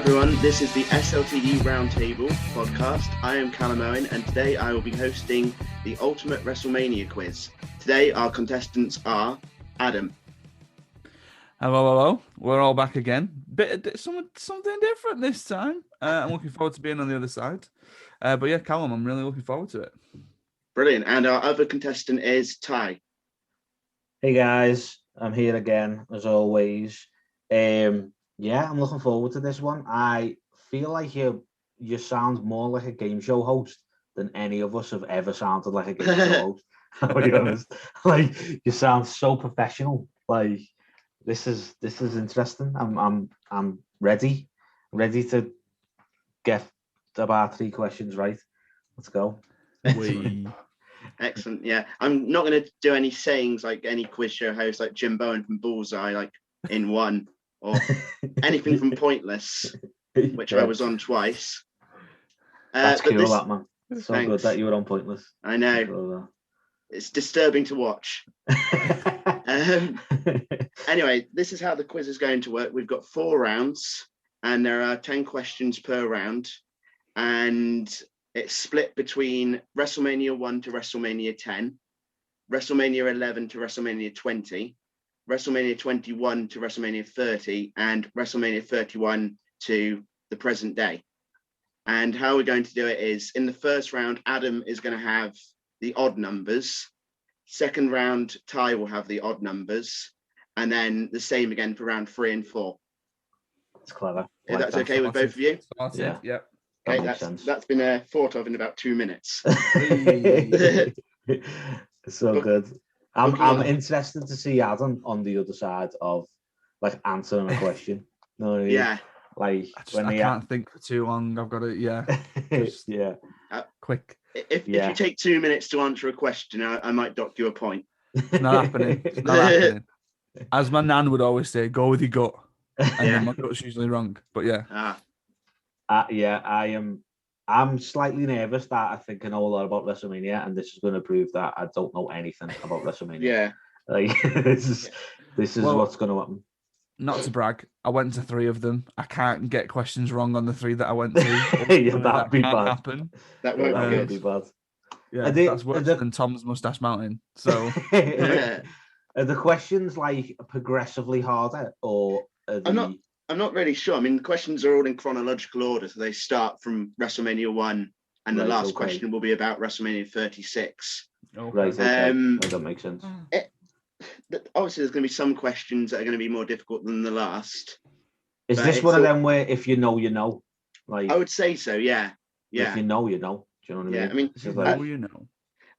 everyone, this is the SLTD Roundtable podcast. I am Callum and today I will be hosting the Ultimate Wrestlemania quiz. Today our contestants are Adam. Hello. We're all back again. Something different this time. I'm looking forward to being on the other side. But yeah, Callum, I'm really looking forward to it. Brilliant. And our other contestant is Ty. Hey guys, I'm here again as always. I'm looking forward to this one. I feel like you sound more like a game show host than any of us have ever sounded like a game show host. I'll be honest. Like, you sound so professional. Like, this is interesting. I'm ready to get about 3 questions right. Let's go. Excellent. Yeah, I'm not going to do any sayings like any quiz show host like Jim Bowen from Bullseye, like in one, or anything from Pointless, which I was on twice. That's cool, that man. So thanks. Good that you were on Pointless. I know. It's disturbing to watch. Anyway, this is how the quiz is going to work. We've got 4 rounds, and there are 10 questions per round, and it's split between WrestleMania 1 to WrestleMania 10, WrestleMania 11 to WrestleMania 20, WrestleMania 21 to WrestleMania 30, and WrestleMania 31 to the present day. And how we're going to do it is, in the first round, Adam is going to have the odd numbers. Second round, Ty will have the odd numbers. And then the same again for round 3 and 4. That's clever. If that's okay with both of you? Yeah. Okay, that's been thought of in about 2 minutes. So good. I'm interested to see Adam on the other side of like answering a question. No, yeah. Like I can't think for too long. I've got to quick. If you take 2 minutes to answer a question, I might dock you a point. It's not happening. It's not happening. As my nan would always say, go with your gut. And then my gut's usually wrong. But yeah. I'm slightly nervous that I think I know a lot about WrestleMania, and this is going to prove that I don't know anything about WrestleMania. Yeah. Like this is what's going to happen. Not to brag, I went to 3 of them. I can't get questions wrong on the 3 that I went to. That'd be bad. Happen. That won't be bad. Yeah, that's worse than Tom's Mustache Mountain. So, are the questions like progressively harder, or I'm not really sure. I mean, the questions are all in chronological order, so they start from WrestleMania 1, and the last question will be about WrestleMania 36. Okay. Right. Okay. That makes sense. Obviously, there's going to be some questions that are going to be more difficult than the last. Is this one of them where if you know, you know? Like, I would say so. Yeah. If you know, you know. Do you know what I mean? I mean, you know.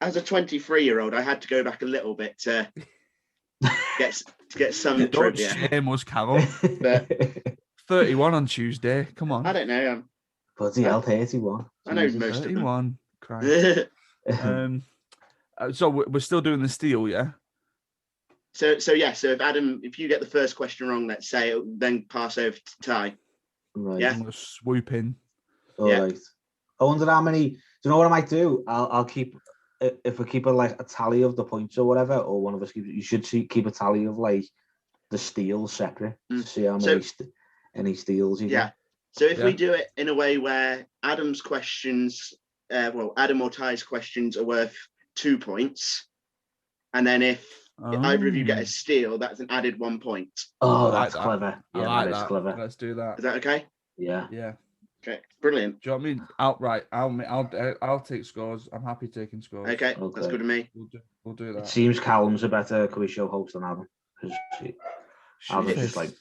As a 23-year-old, I had to go back a little bit to get some trivia. Don't shame us, Carol. But 31 on Tuesday. Come on. I don't know. Bloody hell, 31. I know most 31. of them. Christ. So we're still doing the steal, yeah? So if you get the first question wrong, let's say, then pass over to Ty. Right. Yeah. I'm gonna swoop in. All right. I wonder how many. Do you know what I might do? I'll keep, if we keep a tally of the points or whatever, or one of us you should keep a tally of like the steals separate to see how many any steals you get. So if we do it in a way where Adam's questions, Adam or Ty's questions are worth 2 points, and then if either of you get a steal, that's an added 1 point. Oh, that's clever. Yeah, like that is clever. Let's do that. Is that okay? Yeah. Yeah. Okay, brilliant. Do you know what I mean? Outright, I'll take scores. I'm happy taking scores. Okay. That's good to me. We'll do that. It seems Callum's a better quiz show host than Adam. Adam's just like,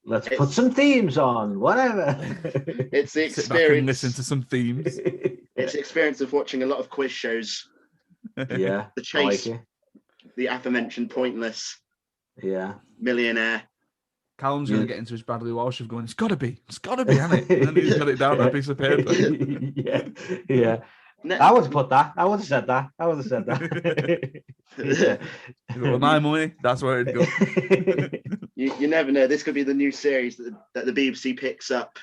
let's put some themes on, whatever. It's the experience. Sit back and listen to some themes. It's the experience of watching a lot of quiz shows. Yeah. The Chase, the aforementioned Pointless. Yeah. Millionaire. Callum's going to get into his Bradley Walsh of going, it's got to be, hasn't it? And then he's got it down on a piece of paper. Yeah. I would have put that. I would have said that. With my money, that's where it'd go. You never know. This could be the new series that the BBC picks up.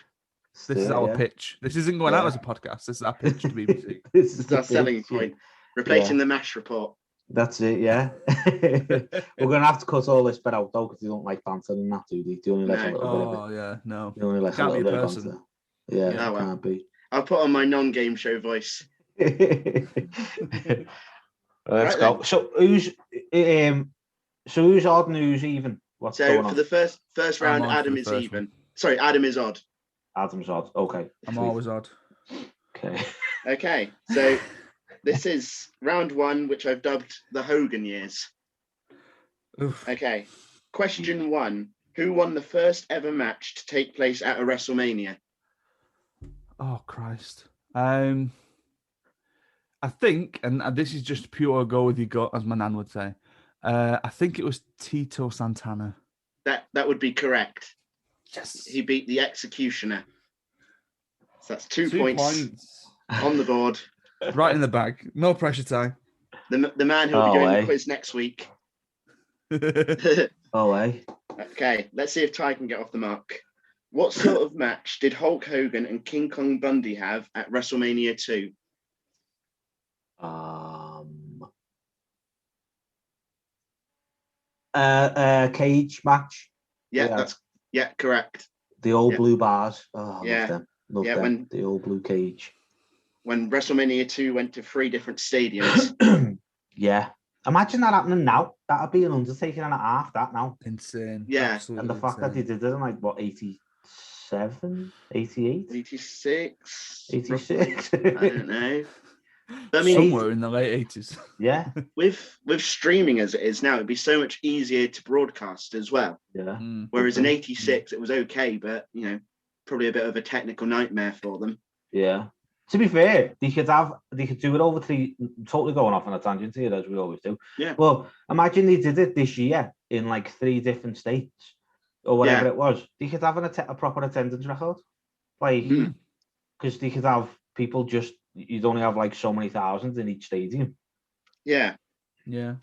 This is our pitch. This isn't going out as a podcast. This is our pitch to BBC. This is our selling point. Replacing the MASH report. That's it, yeah. We're going to have to cut all this bit out, though, because they don't like banter and that, do they? They only like a little bit of it. Oh, yeah, no. They only like a little bit of banter. Yeah, Oh, well. can't be. I'll put on my non-game show voice. Let's Right go. then. So who's odd and who's even? What's So going for on? the first I'm round, on for Adam the is first even. one. Sorry, Adam is odd. Adam's odd. Okay. I'm sweet. always odd. Okay. Okay, so this is round one, which I've dubbed the Hogan years. Oof. Okay, question one: who won the first ever match to take place at a WrestleMania? Oh Christ. I think, and this is just pure go with your gut, as my nan would say. I think it was Tito Santana. That would be correct. Yes. He beat the Executioner. So that's 2 2 points on the board. Right in the bag. No pressure, Ty. The man who will be Oh, doing eh? the quiz next week. Oh, eh? Okay, let's see if Ty can get off the mark. What sort of match did Hulk Hogan and King Kong Bundy have at WrestleMania 2? Cage match. Yeah, correct. The old Yeah. blue bars. Oh, Yeah. love them. Love Yeah, them. The old blue cage. When WrestleMania 2 went to 3 different stadiums. Yeah. Imagine that happening now. That'd be an undertaking and a half, that now. Insane. Yeah. Absolutely And the fact that they insane. did it in like, what, 87? 88? 86? 86? I don't know. I mean, Somewhere in the late 80s. Yeah. with streaming as it is now, it'd be so much easier to broadcast as well. Yeah. Whereas in 86, it was okay, but, probably a bit of a technical nightmare for them. Yeah. To be fair, they could do it over totally going off on a tangent here, as we always do. Yeah. Well, imagine they did it this year in like 3 different states or whatever it was. They could have a proper attendance record. Like, because they could have people you'd only have like so many thousands in each stadium. Yeah. Yeah.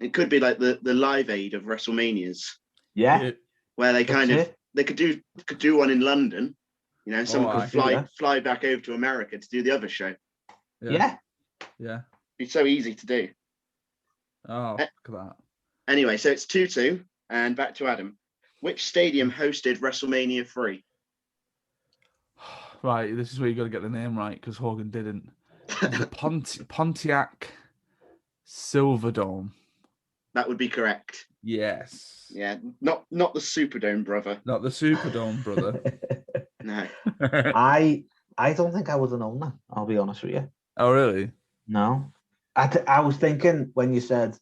It could be like the Live Aid of WrestleManias. Yeah. Where they they could do one in London. Someone could fly back over to America to do the other show. Yeah. It's so easy to do. Oh, look at that. Anyway, so it's 2-2, and back to Adam. Which stadium hosted WrestleMania 3? Right, this is where you got to get the name right because Hogan didn't. The Pontiac Silverdome. That would be correct. Yes. Yeah, not the Superdome, brother. Not the Superdome, brother. No. I don't think I would have known that. I'll be honest with you. Oh, really? No. I was thinking when you said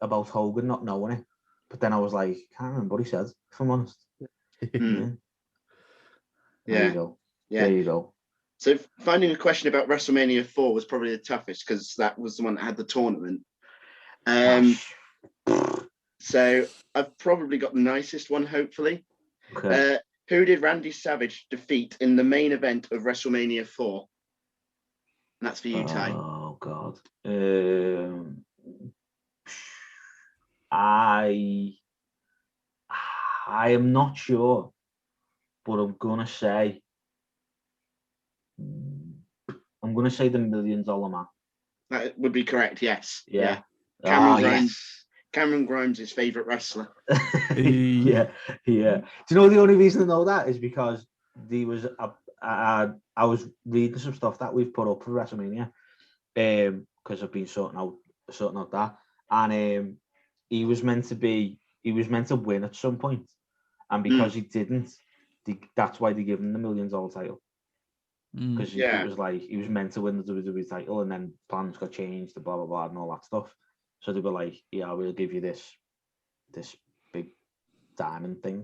about Hogan not knowing it, but then I was like, can't remember what he said, if I'm honest. Yeah. There you go. Yeah. There you go. So finding a question about WrestleMania 4 was probably the toughest because that was the one that had the tournament. So I've probably got the nicest one, hopefully. Okay. Who did Randy Savage defeat in the main event of WrestleMania 4? And that's for you, Ty. Oh, God. I am not sure, but I'm gonna say the $1 Million Man. That would be correct. Yes. Yeah. Cameron Grimes' his favorite wrestler. Yeah. Do you know the only reason I know that is because I was reading some stuff that we've put up for WrestleMania, because I've been sorting out that, and he was meant to win at some point, and because he didn't, that's why they give him the $1 million title. Because it was like he was meant to win the WWE title, and then plans got changed, the blah blah blah, and all that stuff. So they were like, "Yeah, we'll give you this big diamond thing."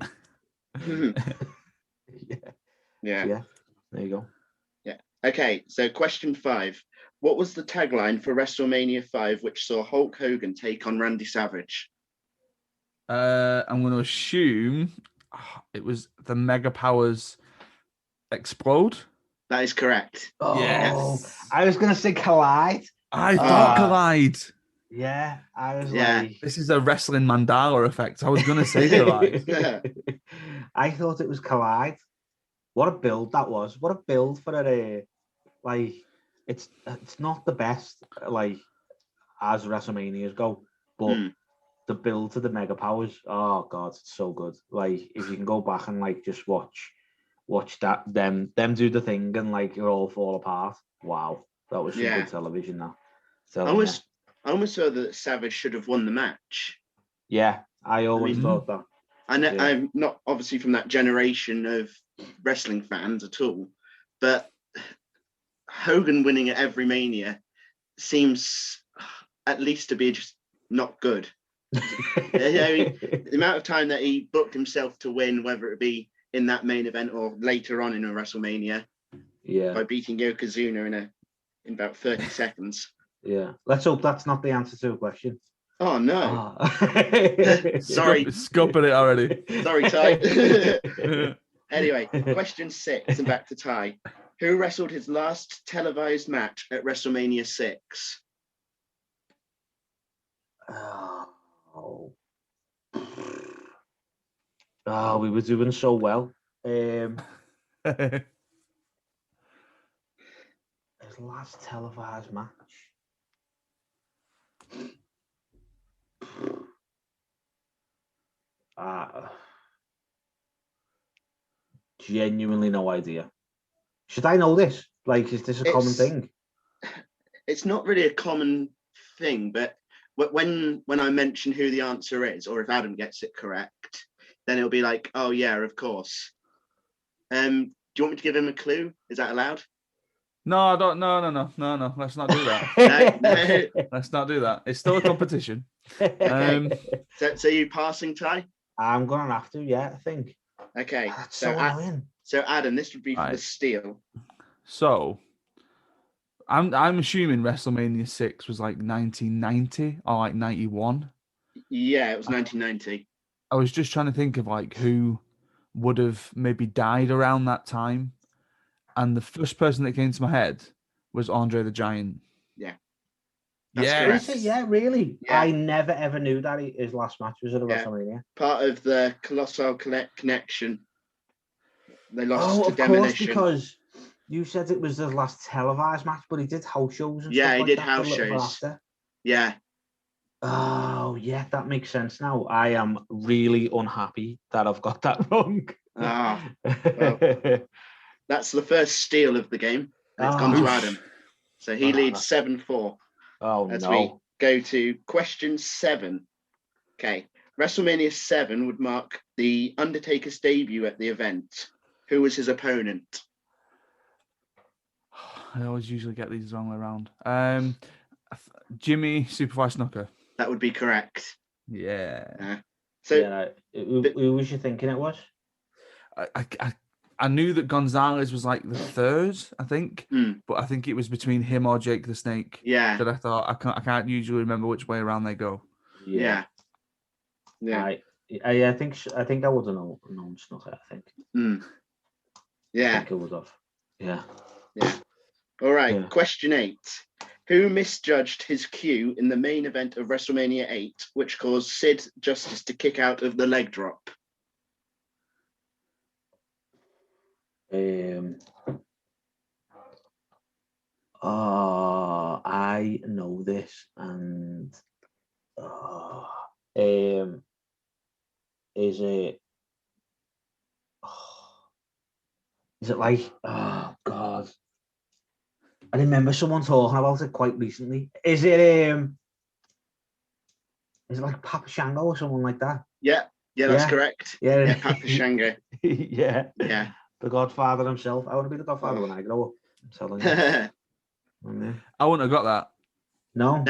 Yeah. So, there you go. Yeah. Okay. So question 5: what was the tagline for WrestleMania 5, which saw Hulk Hogan take on Randy Savage? I'm going to assume it was the Mega Powers explode. That is correct. Oh, yes. I was going to say collide. I thought collide. Yeah, I was like, this is a wrestling Mandela effect. I was going to say collide. I thought it was collide. What a build that was. What a build for a it's not the best as WrestleManias go, but the build to the Mega Powers, oh God, it's so good. If you can go back and just watch watch them do the thing and like it all fall apart. Wow, that was some good television. That. I almost thought that Savage should have won the match. Yeah, I always thought that. And I'm not obviously from that generation of wrestling fans at all, but Hogan winning at every Mania seems at least to be just not good. The amount of time that he booked himself to win, whether it be in that main event or later on in a WrestleMania, by beating Yokozuna in about 30 seconds. Yeah, let's hope that's not the answer to a question. Oh no! Sorry, scupping it already. Sorry, Ty. Anyway, question 6, and back to Ty. Who wrestled his last televised match at WrestleMania 6? Oh, we were doing so well. His last televised match. Genuinely no idea. Should I know this? Like, is this a common thing? It's not really a common thing, but when I mention who the answer is, or if Adam gets it correct, then it'll be like, oh yeah, of course. Do you want me to give him a clue? Is that allowed? No, I don't. No. Let's not do that. No. Let's not do that. It's still a competition. Okay. So you passing, Ty? I'm gonna have to. Yeah, I think. Okay. That's so annoying. So Adam, this would be for the steal. So, I'm assuming WrestleMania 6 was like 1990 or like 91. Yeah, it was 1990. I was just trying to think of like who would have maybe died around that time, and the first person that came to my head was Andre the Giant. Yeah. Is it? Yeah, really? Yeah. I never ever knew that his last match was at a WrestleMania. Part of the Colossal Connection. They lost to Demolition. Demolition. Because you said it was the last televised match, but he did house shows and stuff he like did that house shows. After. Yeah. Oh, yeah, that makes sense now. I am really unhappy that I've got that wrong. Well, that's the first steal of the game. It's gone to Adam. So he leads 7-4. As we go to question 7. Okay. WrestleMania 7 would mark the Undertaker's debut at the event. Who was his opponent? I always usually get these the wrong way around. Jimmy Superfly Snuka. That would be correct. Yeah. Who was you thinking it was? I knew that Gonzalez was like the third, I think, but I think it was between him or Jake the Snake. Yeah. That I thought I can't usually remember which way around they go. Yeah. I think I would have known Snuka. I think. Yeah. I think I would have. Yeah. Yeah. All right. Yeah. Question 8. Who misjudged his cue in the main event of WrestleMania 8, which caused Sid Justice to kick out of the leg drop? I know this, and is it like, oh god, I remember someone talking about it quite recently. Is it like Papa Shango or someone like that? Yeah, that's correct. Yeah, Papa Shango. Yeah. The Godfather himself. I want to be the Godfather when I grow up. I'm telling you. I wouldn't have got that. No.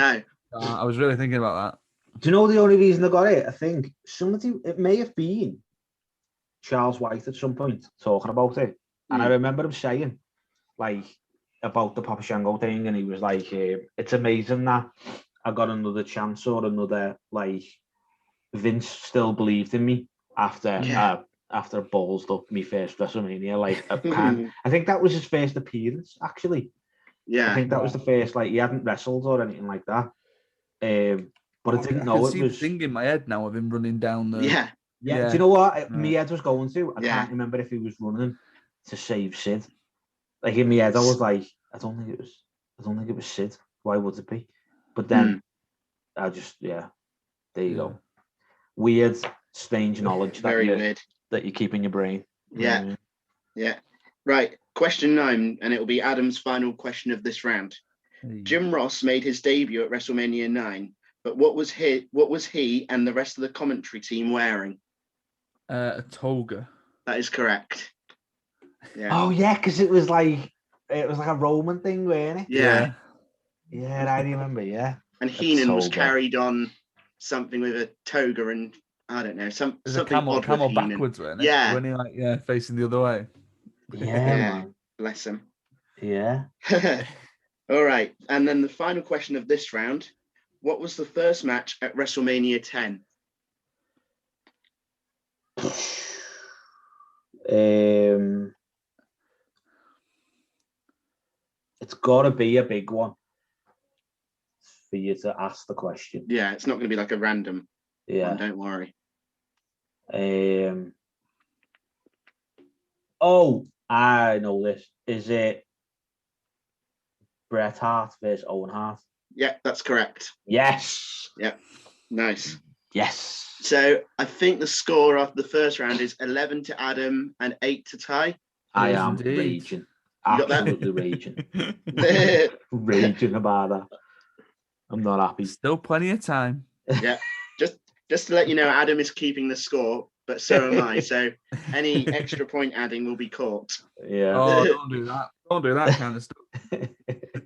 I was really thinking about that. Do you know the only reason I got it? I think it may have been Charles White at some point talking about it. And I remember him saying, like, about the Papa Shango thing, and he was like, it's amazing that I got another chance or another, like, Vince still believed in me after ballsed up me first WrestleMania. Like, I think that was his first appearance, actually. Yeah. I think that was the first, like, he hadn't wrestled or anything like that. But I didn't know it was... the thing in my head now of him running down the... Yeah. Do you know what my head was going to? I can't remember if he was running to save Sid. Like, in my head, I was like, I don't think it was Sid. Why would it be? But then I just, there you go. Weird, strange knowledge that you keep in your brain. Yeah. Yeah. Right. Question 9, and it will be Adam's final question of this round. Hey. Jim Ross made his debut at WrestleMania 9, but what was he and the rest of the commentary team wearing? A toga. That is correct. Yeah. Oh yeah, because it was like a Roman thing, wasn't it? Yeah. Yeah, I remember. Yeah, And Heenan was toga. carried on something with a toga and I don't know, There's something a camel odd with Heenan. backwards, weren't it? Yeah. When he like facing the other way. Yeah, Yeah. man. Bless him. Yeah. All right. And then the final question of this round. What was the first match at WrestleMania 10? It's got to be a big one for you to ask the question. Yeah, it's not going to be like a random one, don't worry. Oh, I know this. Is it Bret Hart versus Owen Hart? Yeah, that's correct. Yes. Yeah, nice. Yes. So I think the score of the first round is 11 to Adam and 8 to Ty. I Yes, am indeed. raging. You got that? Absolutely raging. Raging about that. I'm not happy. Still plenty of time. Yeah, just to let you know, Adam is keeping the score, but so am I. So any extra point adding will be caught. Yeah. Oh, don't do that. Don't do that kind of stuff.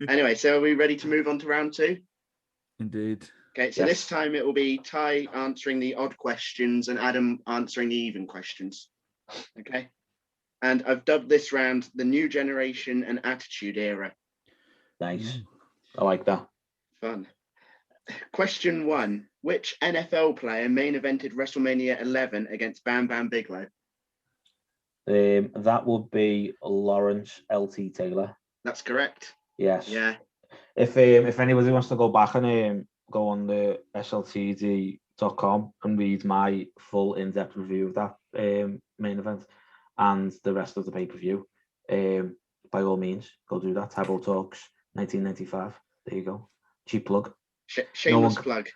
Anyway, so are we ready to move on to round 2? Indeed. Okay, so Yes. this time it will be Ty answering the odd questions and Adam answering the even questions. Okay. And I've dubbed this round the New Generation and Attitude Era. Nice. I like that. Fun. Question 1. Which NFL player main evented WrestleMania 11 against Bam Bam Bigelow? That would be Lawrence LT Taylor. That's correct. Yes. Yeah. If anybody wants to go back and go on the SLTD.com and read my full in-depth review of that main event and the rest of the pay-per-view, by all means, go do that. Tybo Talks 1995. There you go. Cheap plug. Shameless plug.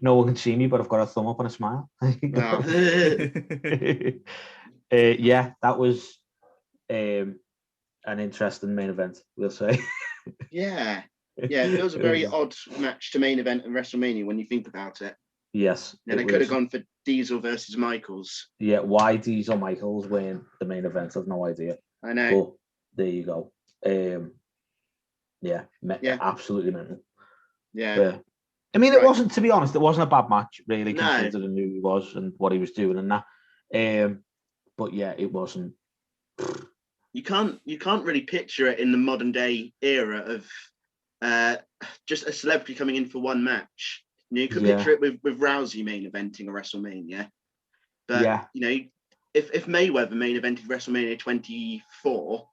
No one can see me, but I've got a thumb up and a smile. Yeah, that was an interesting main event, we'll say. Yeah, it feels a very odd match to main event at WrestleMania when you think about it. Yes. And they could have gone for Diesel versus Michaels. Yeah, why Diesel Michaels win the main event, I've no idea. I know. But there you go. Absolutely mental. Yeah. I mean, it wasn't, to be honest, it wasn't a bad match, really, No. considering who he was and what he was doing and that. But yeah, it wasn't. You can't really picture it in the modern day era of just a celebrity coming in for one match. You could picture it with Rousey main eventing a WrestleMania. But if Mayweather main evented WrestleMania 24,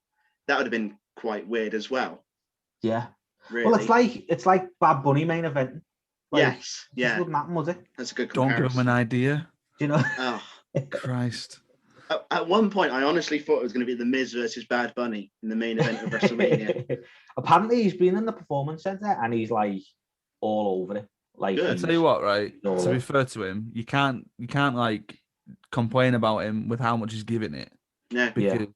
that would have been quite weird as well. Yeah. Really. Well, it's like Bad Bunny main eventing. Yes. Yeah. Wouldn't happen, would it? That's a good Don't comparison. give him an idea. Do you know? Oh, Christ. At one point, I honestly thought it was going to be The Miz versus Bad Bunny in the main event of WrestleMania. Apparently, he's been in the Performance Center and he's like all over it. Like, I tell you what, right? To be fair to him, you can't like complain about him with how much he's giving it. Yeah. Because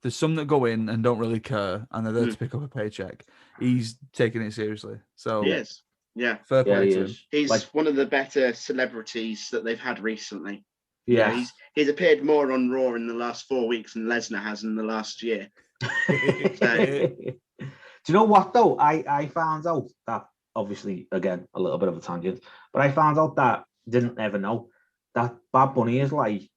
there's some that go in and don't really care, and they're there to pick up a paycheck. He's taking it seriously. So he is. Yeah. Fair play to him. He's like one of the better celebrities that they've had recently. Yeah. He's appeared more on Raw in the last 4 weeks than Lesnar has in the last year. Do you know what though? I found out that, obviously, again, a little bit of a tangent, but I found out that, didn't ever know, that Bad Bunny is like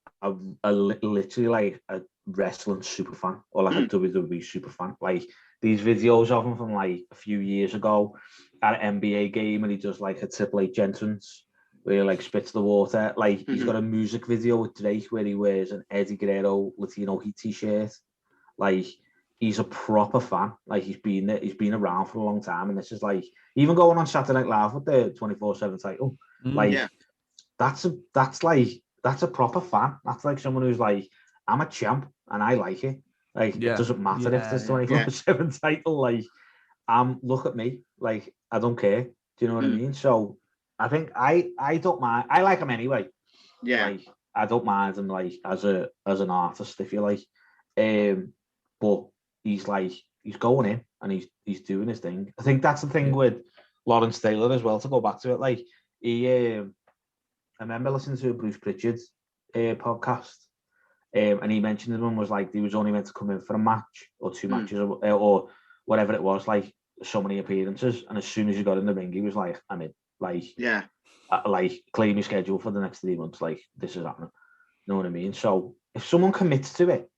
literally like a wrestling super fan, or like a WWE super fan. Like these videos of him from like a few years ago at an NBA game, and he does like a Triple H entrance where he like spits the water. Like he's got a music video with Drake where he wears an Eddie Guerrero Latino Heat t-shirt. Like he's a proper fan. Like he's been around for a long time, and this is like even going on Saturday Night Live with the 24/7 title. That's a proper fan. That's like someone who's like, I'm a champ and I like it. Like it doesn't matter if there's 24/7 title. Like look at me. Like I don't care. Do you know what I mean? So I think I don't mind. I like him anyway. Yeah. Like I don't mind him like as an artist, if you like. But he's going in and he's doing his thing. I think that's the thing with Lawrence Taylor as well. To go back to it, like I remember listening to a Bruce Pritchard podcast, and he mentioned him and was like he was only meant to come in for a match or two matches or whatever it was, like so many appearances. And as soon as he got in the ring, he was like, I'm in. Like, like claim your schedule for the next 3 months. Like, this is happening. You know what I mean? So if someone commits to it,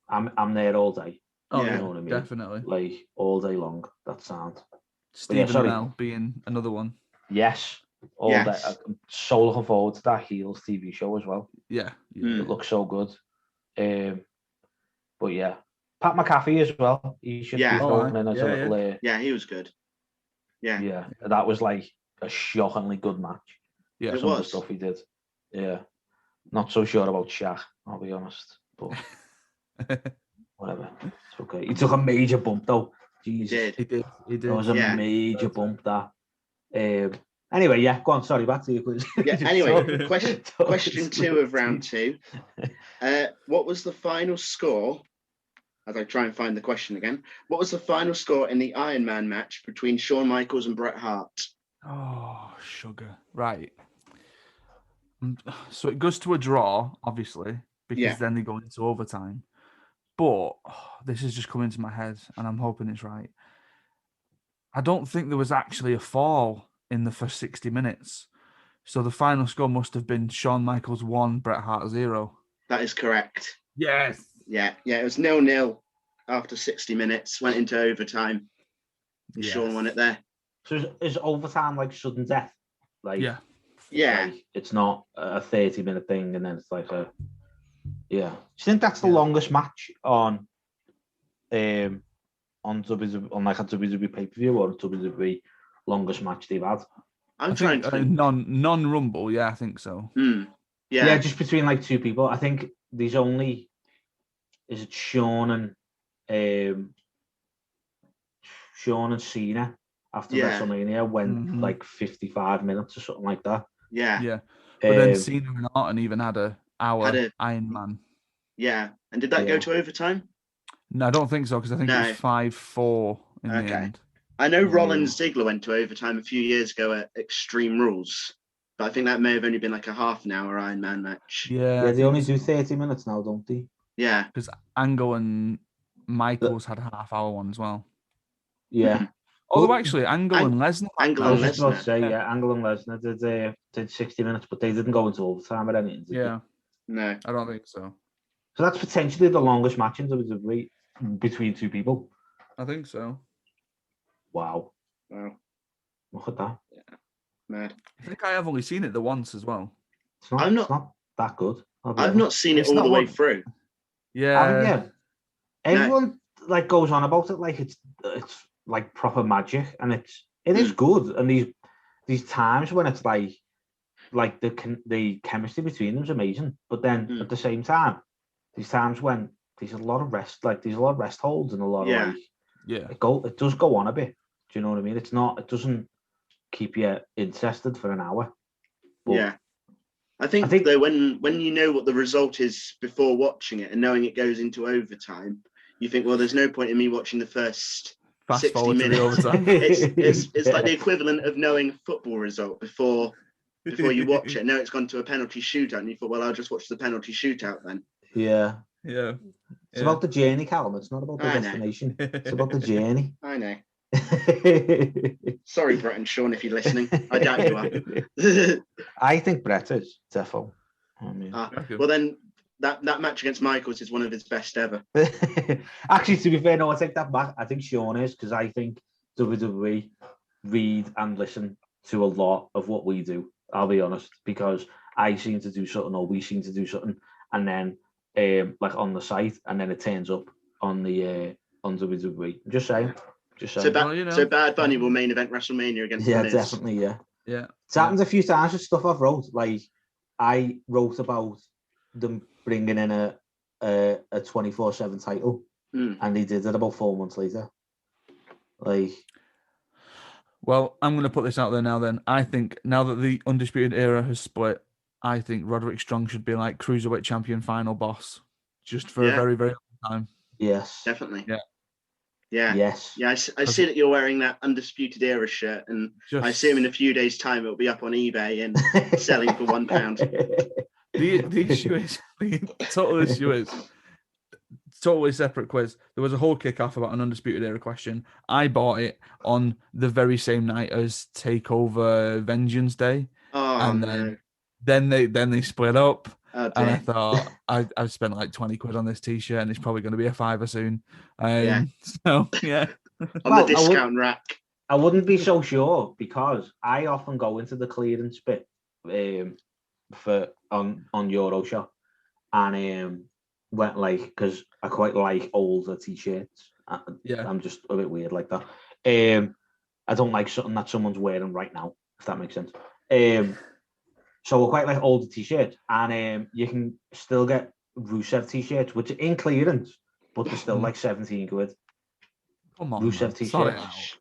I'm there all day. Oh, you yeah, know what I mean? Definitely. Like all day long. That sound. Stephen Amell being another one. Yes. All day. I'm so looking forward to that Heels TV show as well. Yeah. It looks so good. But yeah. Pat McAfee as well. He should be going in as a little... yeah, he was good. Yeah. That was like a shockingly good match. Yeah, some of the stuff he did. Yeah. Not so sure about Shaq, I'll be honest. But whatever. It's okay. He took a major bump though. Jesus. He did. It was a major bump that. Anyway, yeah, go on. Sorry, back to you, please. Yeah, anyway, question 2 of round 2. What was the final score? As I try and find the question again, what was the final score in the Iron Man match between Shawn Michaels and Bret Hart? Oh, sugar. Right. So it goes to a draw, obviously, because then they go into overtime. But this is just coming to my head, and I'm hoping it's right. I don't think there was actually a fall in the first 60 minutes. So the final score must have been Shawn Michaels 1, Bret Hart 0. That is correct. Yes. Yeah, it was 0-0 after 60 minutes, went into overtime. Shawn won it there. So is overtime like sudden death? Like Yeah. Like, it's not a 30-minute thing and then it's like a... Yeah. Do you think that's the longest match on WWE, on like a WWE pay-per-view or a WWE longest match they've had? I'm trying to think. Non-Rumble, yeah, I think so. Yeah, just between like two people. I think there's only... Is it Shawn and Cena after WrestleMania went like 55 minutes or something like that. Yeah. But then Cena and Orton even had an hour Iron Man. Yeah. And did that go to overtime? No, I don't think so, because I think it was 5-4 in the end. I know Rollins Ziggler went to overtime a few years ago at Extreme Rules, but I think that may have only been like a half an hour Iron Man match. Yeah, they only do 30 minutes now, don't they? Yeah. Because Angle and Michaels had a half-hour one as well. Yeah. Although actually, Angle and Lesnar. Angle and Lesnar did 60 minutes, but they didn't go into overtime or anything. Yeah. No, I don't think so. So that's potentially the longest match in WWE between two people. I think so. Wow. Look at that. Yeah. Mad. I think I have only seen it the once as well. It's not that good. I've not seen it all the way through. Yeah. Everyone like goes on about it like it's like proper magic, and it is good. And these times when it's like the chemistry between them is amazing, but then at the same time, these times when there's a lot of rest, like there's a lot of rest holds and a lot of it does go on a bit. Do you know what I mean? It doesn't keep you interested for an hour. But I think though when you know what the result is before watching it and knowing it goes into overtime, you think, well, there's no point in me watching the first 60 minutes. It's like the equivalent of knowing a football result before you watch it. Now it's gone to a penalty shootout, and you thought, well, I'll just watch the penalty shootout then. Yeah. It's about the journey, Callum. It's not about the destination. It's about the journey. I know. Sorry, Brett and Sean, if you're listening. I doubt you are. I think Brett is, defo. Well, then that match against Michaels is one of his best ever. Actually, to be fair, no, I take that back. I think Sean is, because I think WWE read and listen to a lot of what we do. I'll be honest, because I seem to do something, or we seem to do something, and then like on the site, and then it turns up on the on WWE. I'm just saying. So Bad Bunny will main event WrestleMania against The Miz. Definitely, yeah. It's happened a few times with stuff I've wrote. Like I wrote about them bringing in a 24/7 title, and they did it about 4 months later. Like, well, I'm going to put this out there now. Then I think now that the Undisputed Era has split, I think Roderick Strong should be like cruiserweight champion final boss, just for a very, very long time. Yes. Definitely. Yeah. Yeah. Yes. Yeah. I see that you're wearing that Undisputed Era shirt, and I assume in a few days' time it'll be up on eBay and selling for £1. The issue is, totally separate quiz. There was a whole kick-off about an Undisputed Era question. I bought it on the very same night as Takeover Vengeance Day. Oh, and no. then they split up. Oh, and I dear. thought, I've spent like 20 quid on this t-shirt and it's probably going to be a £5 soon. Yeah. So, yeah. On the discount rack. I wouldn't be so sure because I often go into the clearance bit on Euroshop and went because I quite like older t-shirts. Yeah. I'm just a bit weird like that. I don't like something that someone's wearing right now, if that makes sense. So I quite like older t-shirts, and you can still get Rusev t-shirts, which are in clearance, but they're still like 17 quid. Come on, Rusev t-shirts,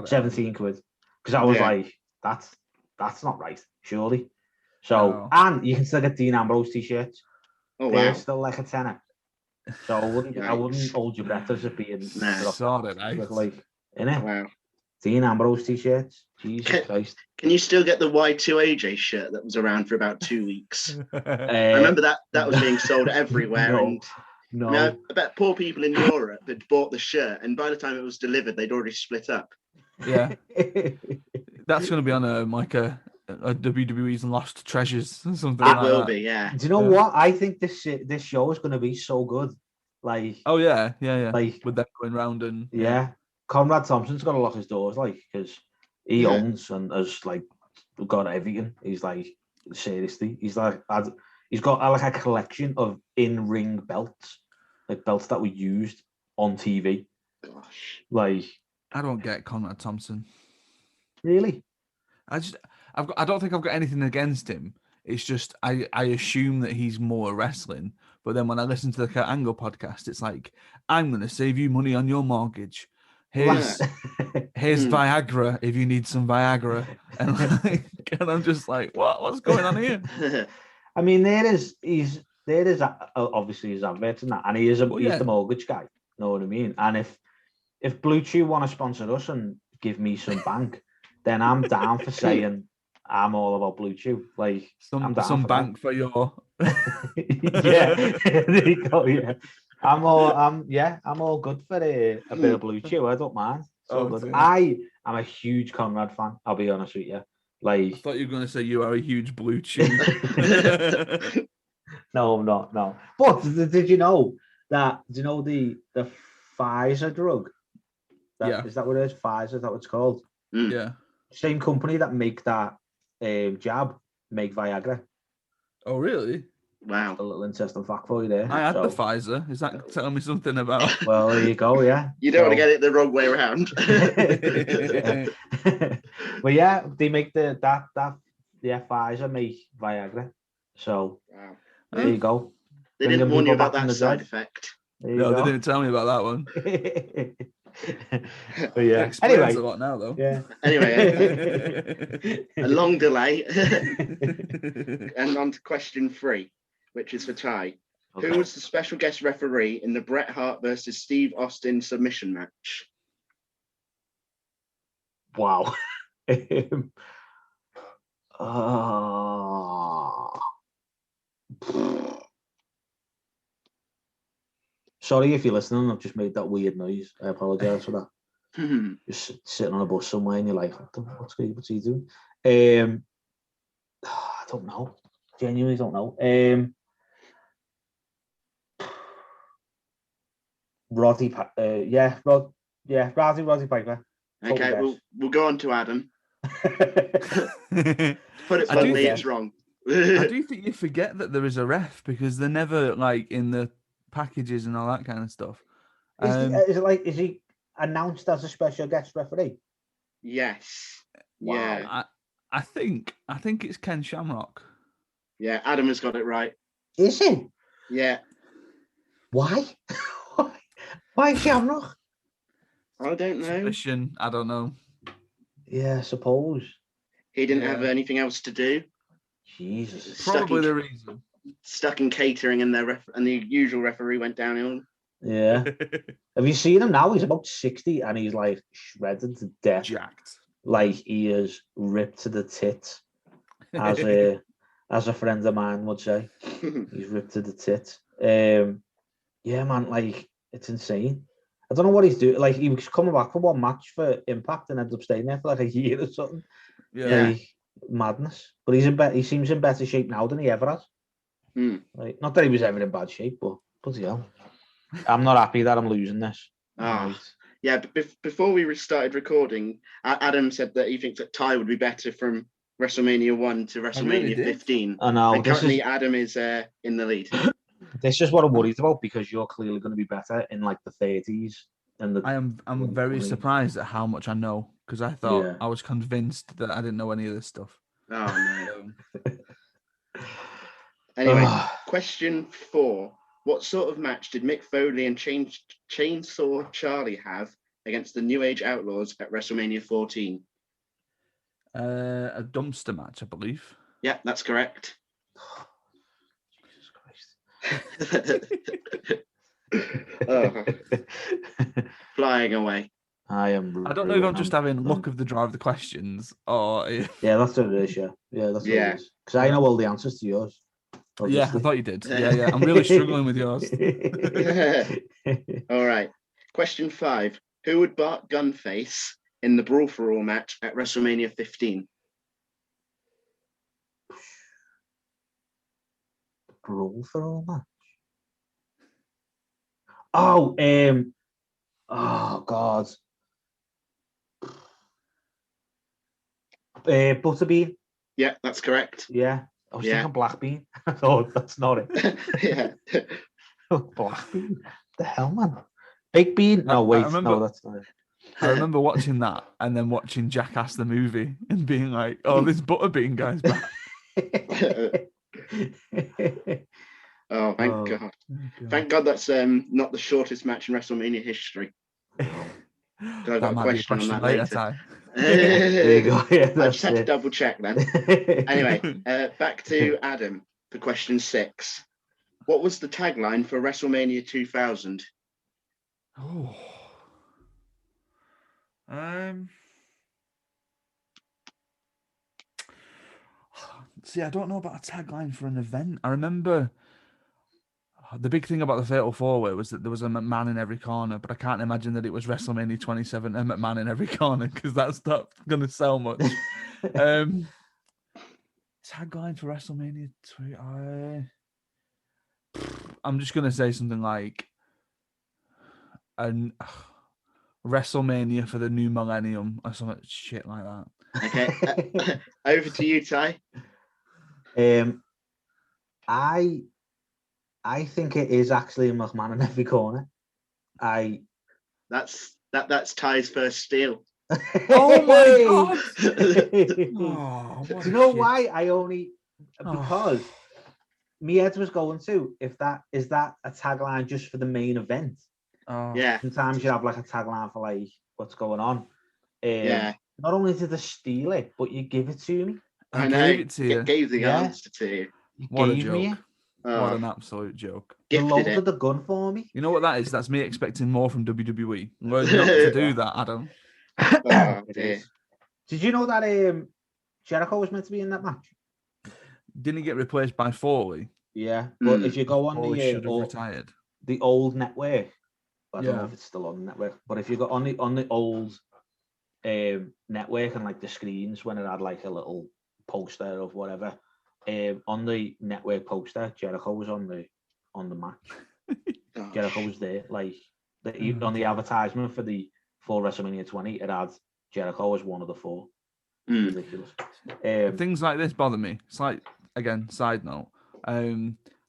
17 quid. Because I was like, that's not right, surely. So, and you can still get Dean Ambrose t-shirts. Oh, They're wow. still like a tenner. So I wouldn't hold your breath as it being sorted, like, innit? Wow. Dean Ambrose t-shirts. Jesus Christ. Can you still get the Y2AJ shirt that was around for about 2 weeks? I remember that was being sold everywhere. I bet poor people in Europe had bought the shirt, and by the time it was delivered, they'd already split up. Yeah. That's going to be on a WWE's Lost Treasures or something like that. It will be, yeah. Do you know what? I think this show is going to be so good. Like, oh yeah. Like, with them going round and Conrad Thompson's got to lock his doors, because he owns and has got everything. He's like, seriously, he's got a collection of in-ring belts, belts that were used on TV. Gosh, I don't get Conrad Thompson. Really? I don't think I've got anything against him. It's just I assume that he's more wrestling. But then when I listen to the Kurt Angle podcast, it's like, I'm going to save you money on your mortgage. Here's Viagra if you need some Viagra. And I'm just like, what's going on here? I mean, there is obviously his adverts and that, and he's the mortgage guy. Know what I mean? And if Blue Chew want to sponsor us and give me some bank, then I'm down for saying I'm all about Blue Chew. Some bank for your yeah. There you go. Yeah, I'm all good for a bit of Blue Chew. I don't mind. So good. I am a huge Conrad fan. I'll be honest with you. I thought you were going to say you are a huge Blue Chew. No, I'm not. No. But did you know that? Do you know the Pfizer drug? Is that what it is? Pfizer. Is that what it's called? Yeah. Same company that make that jab make Viagra. Oh, really? Wow. A little interesting fact for you there. I had the Pfizer. Is that telling me something about? Well, there you go. Yeah. You don't want to get it the wrong way around. Well, yeah, they make Pfizer make Viagra. So there you go. They didn't warn you about that side effect. No, they didn't tell me about that one. But yeah. Anyway, a lot now though. Yeah. Anyway, a long delay, and on to question 3, which is for Ty. Okay. Who was the special guest referee in the Bret Hart versus Steve Austin submission match? Wow. Sorry if you're listening, I've just made that weird noise. I apologize for that. Just sitting on a bus somewhere and you're like, what's he doing? I don't know. Genuinely don't know. Roddy Piper. Okay, we'll go on to Adam. Put it bluntly, it's wrong. I do think you forget that there is a ref because they're never in the packages and all that kind of stuff. Is he announced as a special guest referee? Yes. Wow. Yeah. I think it's Ken Shamrock. Yeah, Adam has got it right. Is he? Yeah. Why? Why Shamrock? I don't know. Submission, I don't know. Yeah, I suppose. He didn't have anything else to do. Jesus. Probably the reason. Stuck in catering and the usual referee went downhill. Yeah. Have you seen him now? He's about 60 and he's like shredded to death. Jacked. Like he is ripped to the tits, as a friend of mine would say. He's ripped to the tits. Yeah, man, like it's insane. I don't know what he's doing. Like he was coming back for one match for Impact and ended up staying there for like a year or something. Yeah. Like madness. But he seems in better shape now than he ever has. Like, not that he was ever in bad shape, but bloody hell. I'm not happy that I'm losing this. Right. Yeah, but before we started recording, Adam said that he thinks that Ty would be better from WrestleMania 1 to WrestleMania 15. I know. And currently, Adam is in the lead. This is what I'm worried about because you're clearly going to be better in like the 30s. And I'm very surprised at how much I know because I thought I was convinced that I didn't know any of this stuff. Oh, no. Anyway, question 4. What sort of match did Mick Foley and Chainsaw Charlie have against the New Age Outlaws at WrestleMania 14? A dumpster match, I believe. Yeah, that's correct. Jesus Christ. Flying away. I don't know if I'm just having luck of the draw of the questions or if... Yeah, that's what it is, yeah. Yeah, that's what it is. Because I know all the answers to yours. Obviously. Yeah, I thought you did. Yeah. I'm really struggling with yours. All right. Question 5. Who would Bart Gunn face in the Brawl for All match at WrestleMania 15? Brawl for All match? Oh, God. Butterbean. Yeah, that's correct. Yeah. I was thinking Black Bean. Oh, that's not it. Yeah. Black Bean? The hell, man? Big Bean? No, wait. No, that's not it. I remember watching that and then watching Jackass the movie and being like, oh, this Butterbean guy's back. Oh, thank God. Thank God that's not the shortest match in WrestleMania history. I've got a question on that later. Time. There you go. Yeah, I just had to double check then. Anyway, back to Adam for question 6. What was the tagline for WrestleMania 2000? Oh. See, I don't know about a tagline for an event. I remember the big thing about the Fatal 4-Way was that there was a McMahon in every corner, but I can't imagine that it was WrestleMania 27 and McMahon in every corner because that's not going to sell much. Tagline for WrestleMania 2. I'm just going to say something like WrestleMania for the new millennium or something shit like that. Okay. Over to you, Ty. I think it is actually a McMahon in every corner. That's Ty's first steal. Oh my God! Do you know why? Because me head was going to is that a tagline just for the main event? Yeah. Sometimes you have like a tagline for like what's going on. Not only did they steal it, but you give it to me. I gave it to you. Gave the answer to you. What a joke. Me. What an absolute joke. You loaded the gun for me. You know what that is? That's me expecting more from WWE. Learn not to do that, Adam. Did you know that Jericho was meant to be in that match? Didn't he get replaced by Foley? Yeah, but if you go on retired. The old network, I don't know if it's still on the network, but if you go on the old network and like the screens when it had like a little poster of whatever, on the network poster, Jericho was on the match. Jericho was there, like on the advertisement for the full WrestleMania 20, it had Jericho as one of the 4. Ridiculous. Things like this bother me. It's like, again, side note.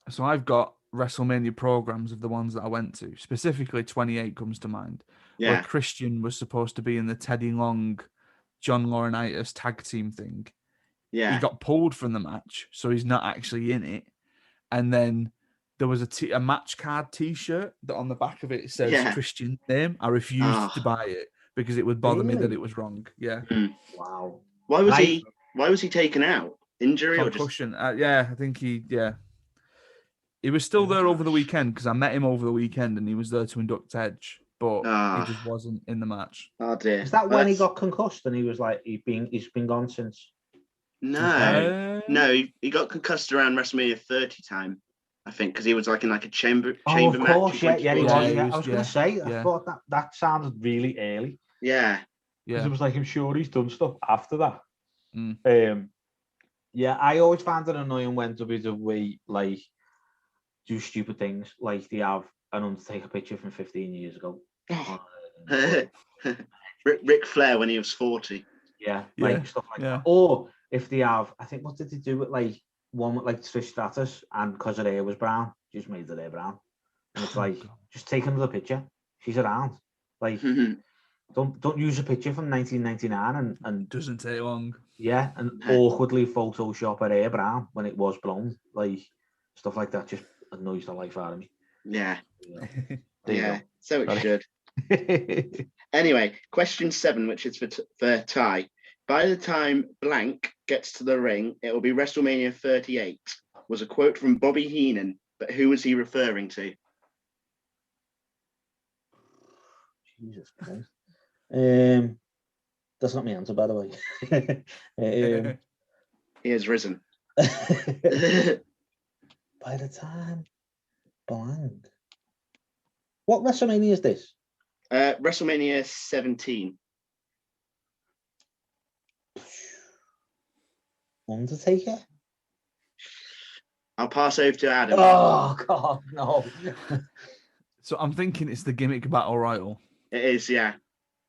So I've got WrestleMania programs of the ones that I went to. Specifically, 28 comes to mind. Yeah. Where Christian was supposed to be in the Teddy Long, John Laurinaitis tag team thing. Yeah. He got pulled from the match, so he's not actually in it. And then there was a match card T-shirt that on the back of it says Christian's name. I refused to buy it because it would bother me that it was wrong. Yeah. Wow. Why was he taken out? Injury concussion? Or just... Yeah, I think he. Yeah. He was still there over the weekend because I met him over the weekend and he was there to induct Edge, but he just wasn't in the match. Oh dear. Is that when he got concussed and he was like he's been gone since? No, he got concussed around WrestleMania 30 time, I think, because he was like in like a chamber of course, match. Yeah, he was. I was going to say, I thought that sounded really early. Yeah. Because it was like, I'm sure he's done stuff after that. Mm. Yeah, I always found it annoying when WWE like do stupid things, like they have an Undertaker picture from 15 years ago. Ric Flair when he was 40. Yeah, like stuff like that. Or if they have, I think, what did they do with like one with like Trish Stratus, and because her hair was brown, just made her hair brown. And it's like, just take another picture. She's around. Like, don't use a picture from 1999 and doesn't take long. Yeah, and awkwardly Photoshop her hair brown when it was blonde. Like stuff like that just annoys the life out of me. Yeah. Yeah. So it should. Anyway, question 7, which is for Ty. By the time blank gets to the ring, it will be WrestleMania 38. Was a quote from Bobby Heenan, but who was he referring to? Jesus Christ. That's not my answer, by the way. He has risen. By the time blank. What WrestleMania is this? WrestleMania 17. Undertaker? I'll pass over to Adam. Oh, God, no. So I'm thinking it's the gimmick battle royal. It is, yeah.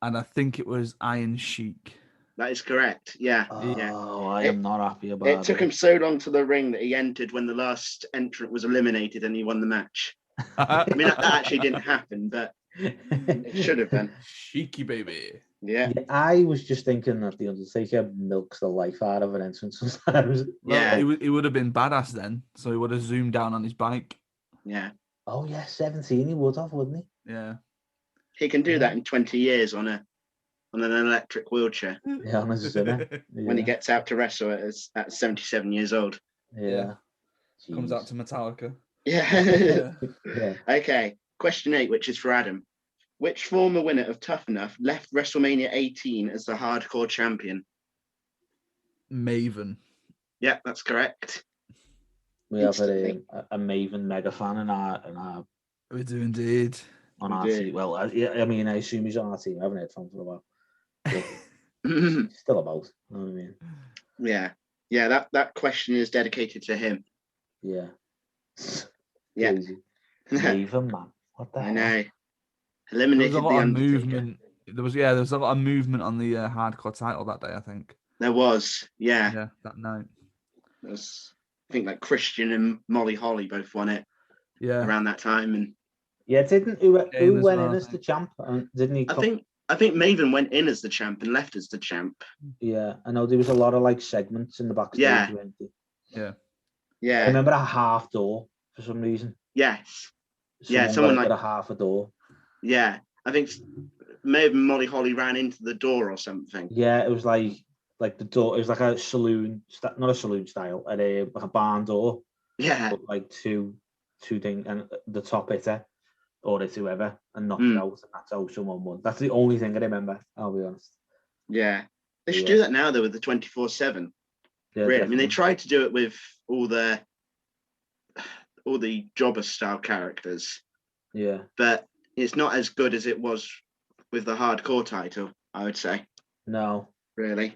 And I think it was Iron Sheik. That is correct, yeah. Oh, I am not happy about it. It took him so long to the ring that he entered when the last entrant was eliminated and he won the match. I mean, that actually didn't happen, but it should have done. Cheeky baby. Yeah. I was just thinking that the Undertaker milks the life out of an entrant sometimes. Yeah. He would have been badass then, so he would have zoomed down on his bike. Yeah. Oh, yeah, 17 he would have, wouldn't he? Yeah. He can do that in 20 years on an electric wheelchair. Yeah, on a Zimmer. When he gets out to wrestle at 77 years old. Yeah. Comes out to Metallica. Yeah. Yeah. Okay. Question 8, which is for Adam. Which former winner of Tough Enough left WrestleMania 18 as the hardcore champion? Maven. Yeah, that's correct. We have a Maven mega fan in our We do indeed. On our team. Well, I mean, I assume he's on our team. I haven't heard from him for a while. But still about. You know what I mean? Yeah. Yeah, that question is dedicated to him. Yeah. Yeah. Maven, man. What the hell? I know. Eliminated there was a lot the of Undertaker. movement. There was a lot of movement on the hardcore title that day, I think. There was, yeah. Yeah, that night. There was, I think like Christian and Molly Holly both won it. Yeah. Around that time, and who went in as the champ? Didn't he? I think Maven went in as the champ and left as the champ. Yeah, I know there was a lot of like segments in the backstage. Yeah. I remember a half door for some reason. Yes. Someone like a half a door. Yeah, I think maybe Molly Holly ran into the door or something. Yeah, it was like the door. It was like a saloon, not a saloon style, like a barn door. Yeah, but like two things, and the top hitter or it's whoever, and knocked it out, and that's how someone won. That's the only thing I remember. I'll be honest. Yeah, they should do that now though with the 24/7. Yeah, really, I mean, they tried to do it with all the jobber style characters. Yeah, but it's not as good as it was with the hardcore title, I would say. No. Really?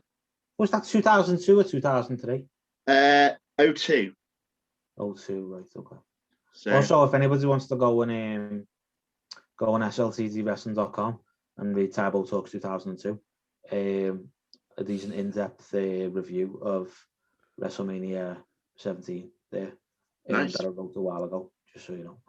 Was that 2002 or 2003? 02. 02, right, okay. So, also, if anybody wants to go on SLTDWrestling.com and read Tybo Talks 2002, a decent in-depth review of WrestleMania 17 there. Nice. That I wrote a while ago, just so you know.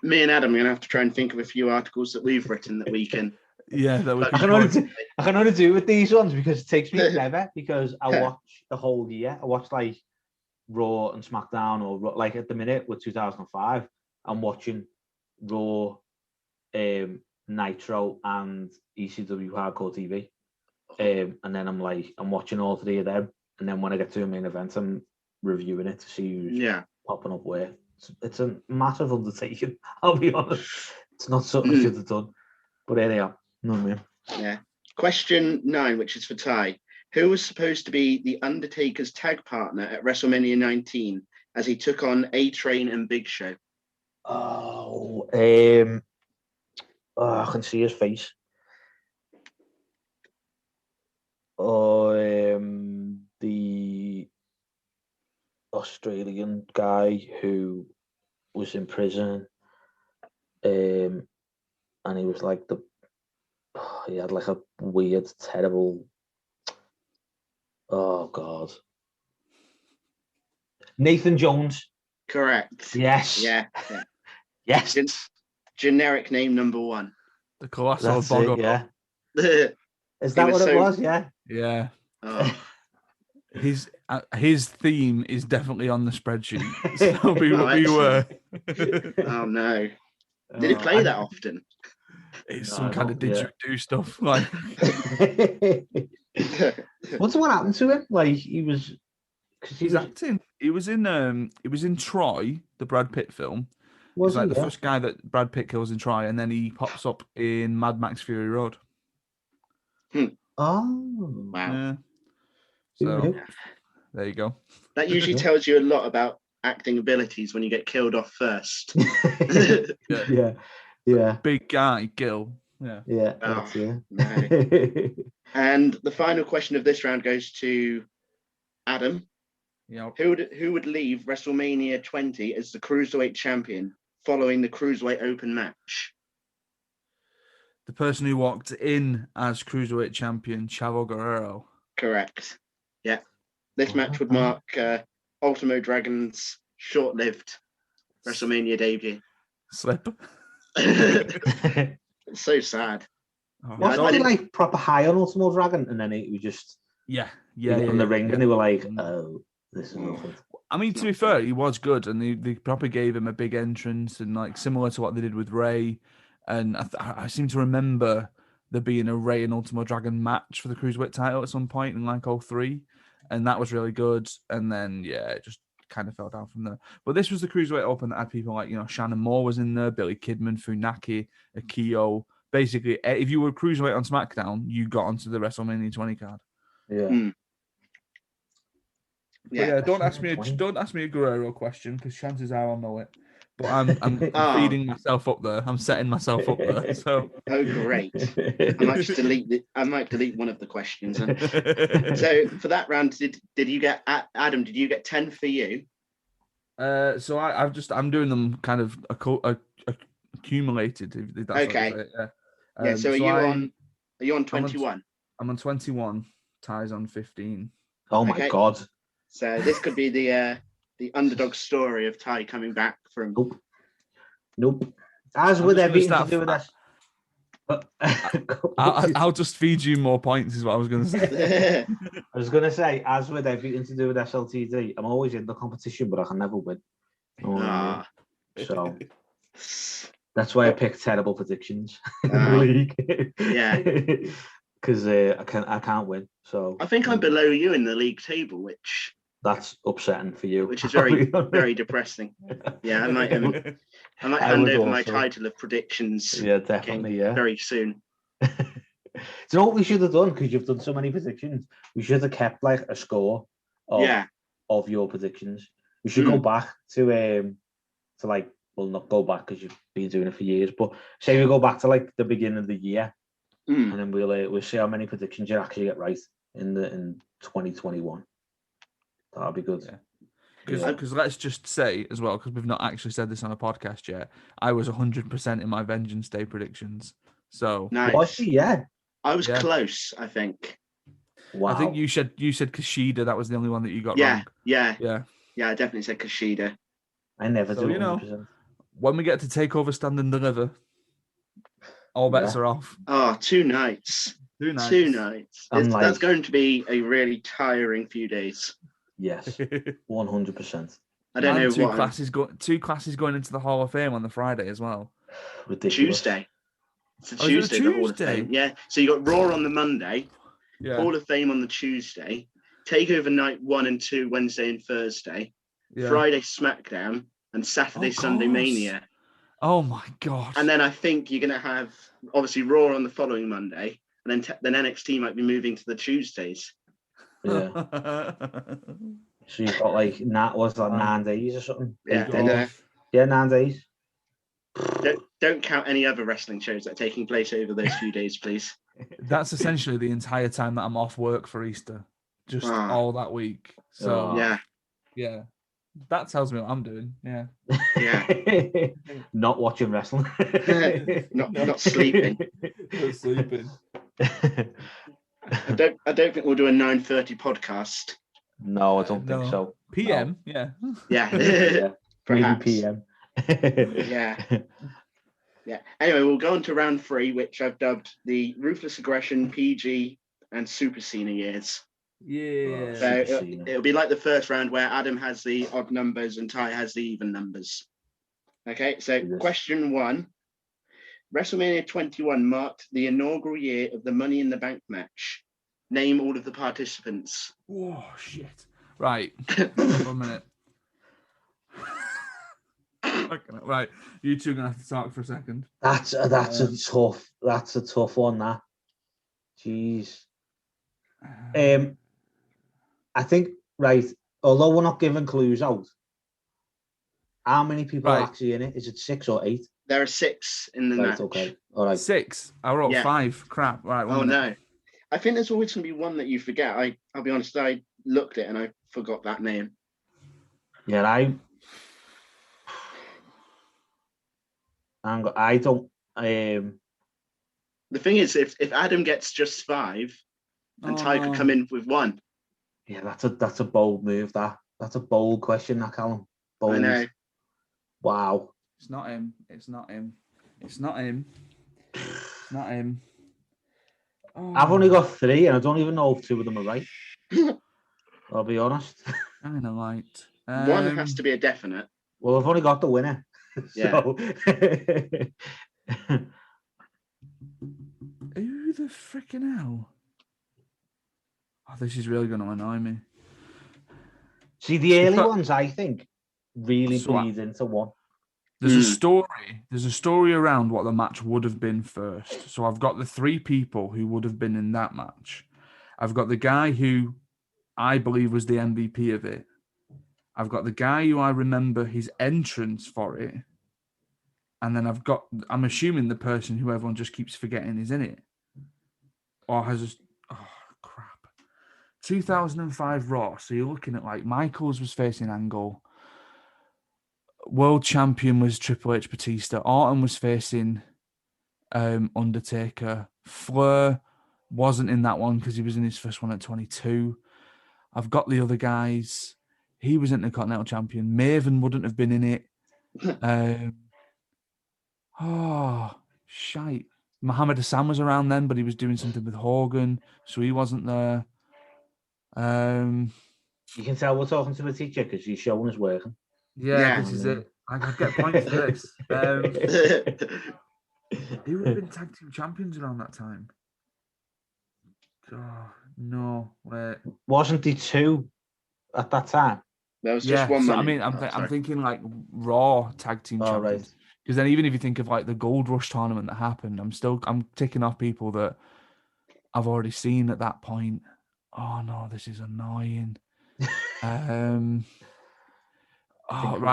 Me and Adam are going to have to try and think of a few articles that we've written that we can... Yeah, that would I can only do with these ones because it takes me forever, because I watch the whole year. I watch like Raw and SmackDown, or like at the minute with 2005, I'm watching Raw, Nitro and ECW Hardcore TV. And then I'm watching all 3 of them. And then when I get to a main event, I'm reviewing it to see who's popping up where. It's a massive undertaking. I'll be honest. It's not something I should have done. But here they are. No, man. Yeah. Question 9, which is for Ty. Who was supposed to be the Undertaker's tag partner at WrestleMania 19 as he took on A-Train and Big Show? Oh, I can see his face. Oh, the Australian guy who was in prison, and he was like he had like a weird, terrible. Oh God, Nathan Jones. Correct. Yes. Yeah. Yes. Generic name number 1. The Colossal That's Boggle. it, yeah. Is He that was what it so- was? Yeah. Yeah. Oh, His theme is definitely on the spreadsheet. So excellent. beware. oh no. Did he play that often? It's No, some I kind of don't- yeah. didgeridoo stuff. Like What's what happened to him? Like he was, because he he's was. acting. He was in Troy, the Brad Pitt film. Was He's like he? the Yeah. first guy that Brad Pitt kills in Troy, and then he pops up in Mad Max Fury Road. Oh. Wow. Yeah. Who So knew? there you go. That usually tells you a lot about acting abilities when you get killed off first. Yeah. Big guy, Gil. Yeah. Yeah. Oh, That's it. no. And the final question of this round goes to Adam. Yep. Who would leave WrestleMania 20 as the Cruiserweight champion following the Cruiserweight Open match? The person who walked in as Cruiserweight champion, Chavo Guerrero. Correct. Yeah. This match would mark Ultimo Dragon's short-lived WrestleMania debut. Slip. It's so sad. Oh, Wasn't he like proper high on Ultimo Dragon, and then he was just yeah. from the ring, and they were like, "Oh, this is nothing." I mean, to be fair, he was good, and they probably gave him a big entrance, and like similar to what they did with Ray. And I seem to remember there being a Ray and Ultimo Dragon match for the Cruiserweight title at some point in like 03, and that was really good. And then it just kind of fell down from there. But this was the Cruiserweight Open that had people like Shannon Moore was in there, Billy Kidman, Funaki, Akio. Basically, if you were Cruiserweight on SmackDown, you got onto the WrestleMania 20 card. Yeah. Yeah. Don't ask me a Guerrero question because chances are I'll know it. But I'm feeding myself up there. I'm setting myself up there. So oh great! I might just delete one of the questions. And so for that round, did you get Adam? Did you get 10 for you? So I'm doing them kind of accumulated. If that's okay. What yeah. So are you on 21? I'm on 21. Ty's on 15. Oh my God! So this could be the underdog story of Ty coming back from. Nope. As with everything to do with this. I'll just feed you more points, is what I was going to say. I was going to say, as with everything to do with SLTD, I'm always in the competition, but I can never win. So that's why I pick terrible predictions in the league. Yeah, because I can't win. So I think I'm below you in the league table, which that's upsetting for you. Which is very very depressing. Yeah, I might hand over my title of predictions. Yeah, definitely. Yeah, very soon. Do you know what we should have done? Because you've done so many predictions, we should have kept like a score of your predictions. We should go back to like, well, not go back because you've been doing it for years, but say we go back to like the beginning of the year, and then we'll see how many predictions you actually get right in 2021. That'll be good. Because let's just say as well, because we've not actually said this on a podcast yet, I was 100% in my Vengeance Day predictions. So nice. Was she? Yeah. I was close, I think. Wow. I think you said Kushida. That was the only one that you got wrong. Yeah, I definitely said Kushida. I never do. 100%. When we get to Takeover Stand and Deliver, all bets are off. Oh, 2 nights. 2 nights. 2 nights. That's going to be a really tiring few days. Yes, 100%. I don't know two classes going into the Hall of Fame on the Friday as well. Ridiculous. Tuesday. It's a Tuesday, the Hall of Fame. Yeah. So you got Raw on the Monday, Hall of Fame on the Tuesday, Takeover Night 1 and 2 Wednesday and Thursday, Friday SmackDown, and Saturday, Oh, Sunday course. Mania. Oh my god! And then I think you're going to have obviously Raw on the following Monday, and then NXT might be moving to the Tuesdays. Yeah. So you've got like 9 days or something? Yeah, 8 days? and 9 days. don't count any other wrestling shows that are taking place over those few days, please. That's essentially the entire time that I'm off work for Easter, just all that week. So yeah, that tells me what I'm doing. Yeah. Not watching wrestling. not sleeping. Not sleeping. I don't think we'll do a 9:30 podcast. No, I don't think so. PM, no. Yeah. Maybe PM. Yeah. Anyway, we'll go on to round 3, which I've dubbed the Ruthless Aggression, PG, and Super Cena years. Yeah. So it'll be like the first round where Adam has the odd numbers and Ty has the even numbers. Okay, so question 1. WrestleMania 21 marked the inaugural year of the Money in the Bank match. Name all of the participants. Oh, shit. Right. 1 minute. Right, you two are gonna have to talk for a second. That's a tough one. That, jeez. I think although we're not giving clues out, how many people are actually in it? Is it 6 or 8? There are 6 in the match. Okay, all right. 6. I wrote 5. Crap. Right. No. I think there's always gonna be one that you forget. I'll be honest. I looked at it and I forgot that name. Yeah, I don't. The thing is, if Adam gets just 5, and Ty could come in with 1. Yeah, that's a bold move. That's a bold question, that Callum. Bold. I know. Wow. It's not him. Oh. I've only got 3, and I don't even know if 2 of them are right. I'll be honest. Kind of light. 1 has to be a definite. Well, I've only got the winner. Yeah. Who the freaking hell? Oh, this is really going to annoy me. See, the early ones, I think, really bleed into 1. There's a story around what the match would have been first. So I've got the 3 people who would have been in that match. I've got the guy who I believe was the MVP of it. I've got the guy who I remember his entrance for it. And then I'm assuming the person who everyone just keeps forgetting is in it. Or has crap. 2005 Raw. So you're looking at like Michaels was facing Angle. World champion was Triple H Batista. Orton was facing Undertaker. Flair wasn't in that one because he was in his first one at 22. I've got the other guys. He was Intercontinental Champion. Maven wouldn't have been in it. Shite. Muhammad Hassan was around then, but he was doing something with Hogan, so he wasn't there. You can tell we're talking to a teacher because he's showing us working. Yeah, this is it. I'd get points for this. Who would have been tag team champions around that time? Oh, no, wait. Wasn't he 2 at that time? There was just 1 so, money. I'm thinking like Raw tag team champions. Because then even if you think of like the Gold Rush tournament that happened, I'm ticking off people that I've already seen at that point. Oh no, this is annoying. Right,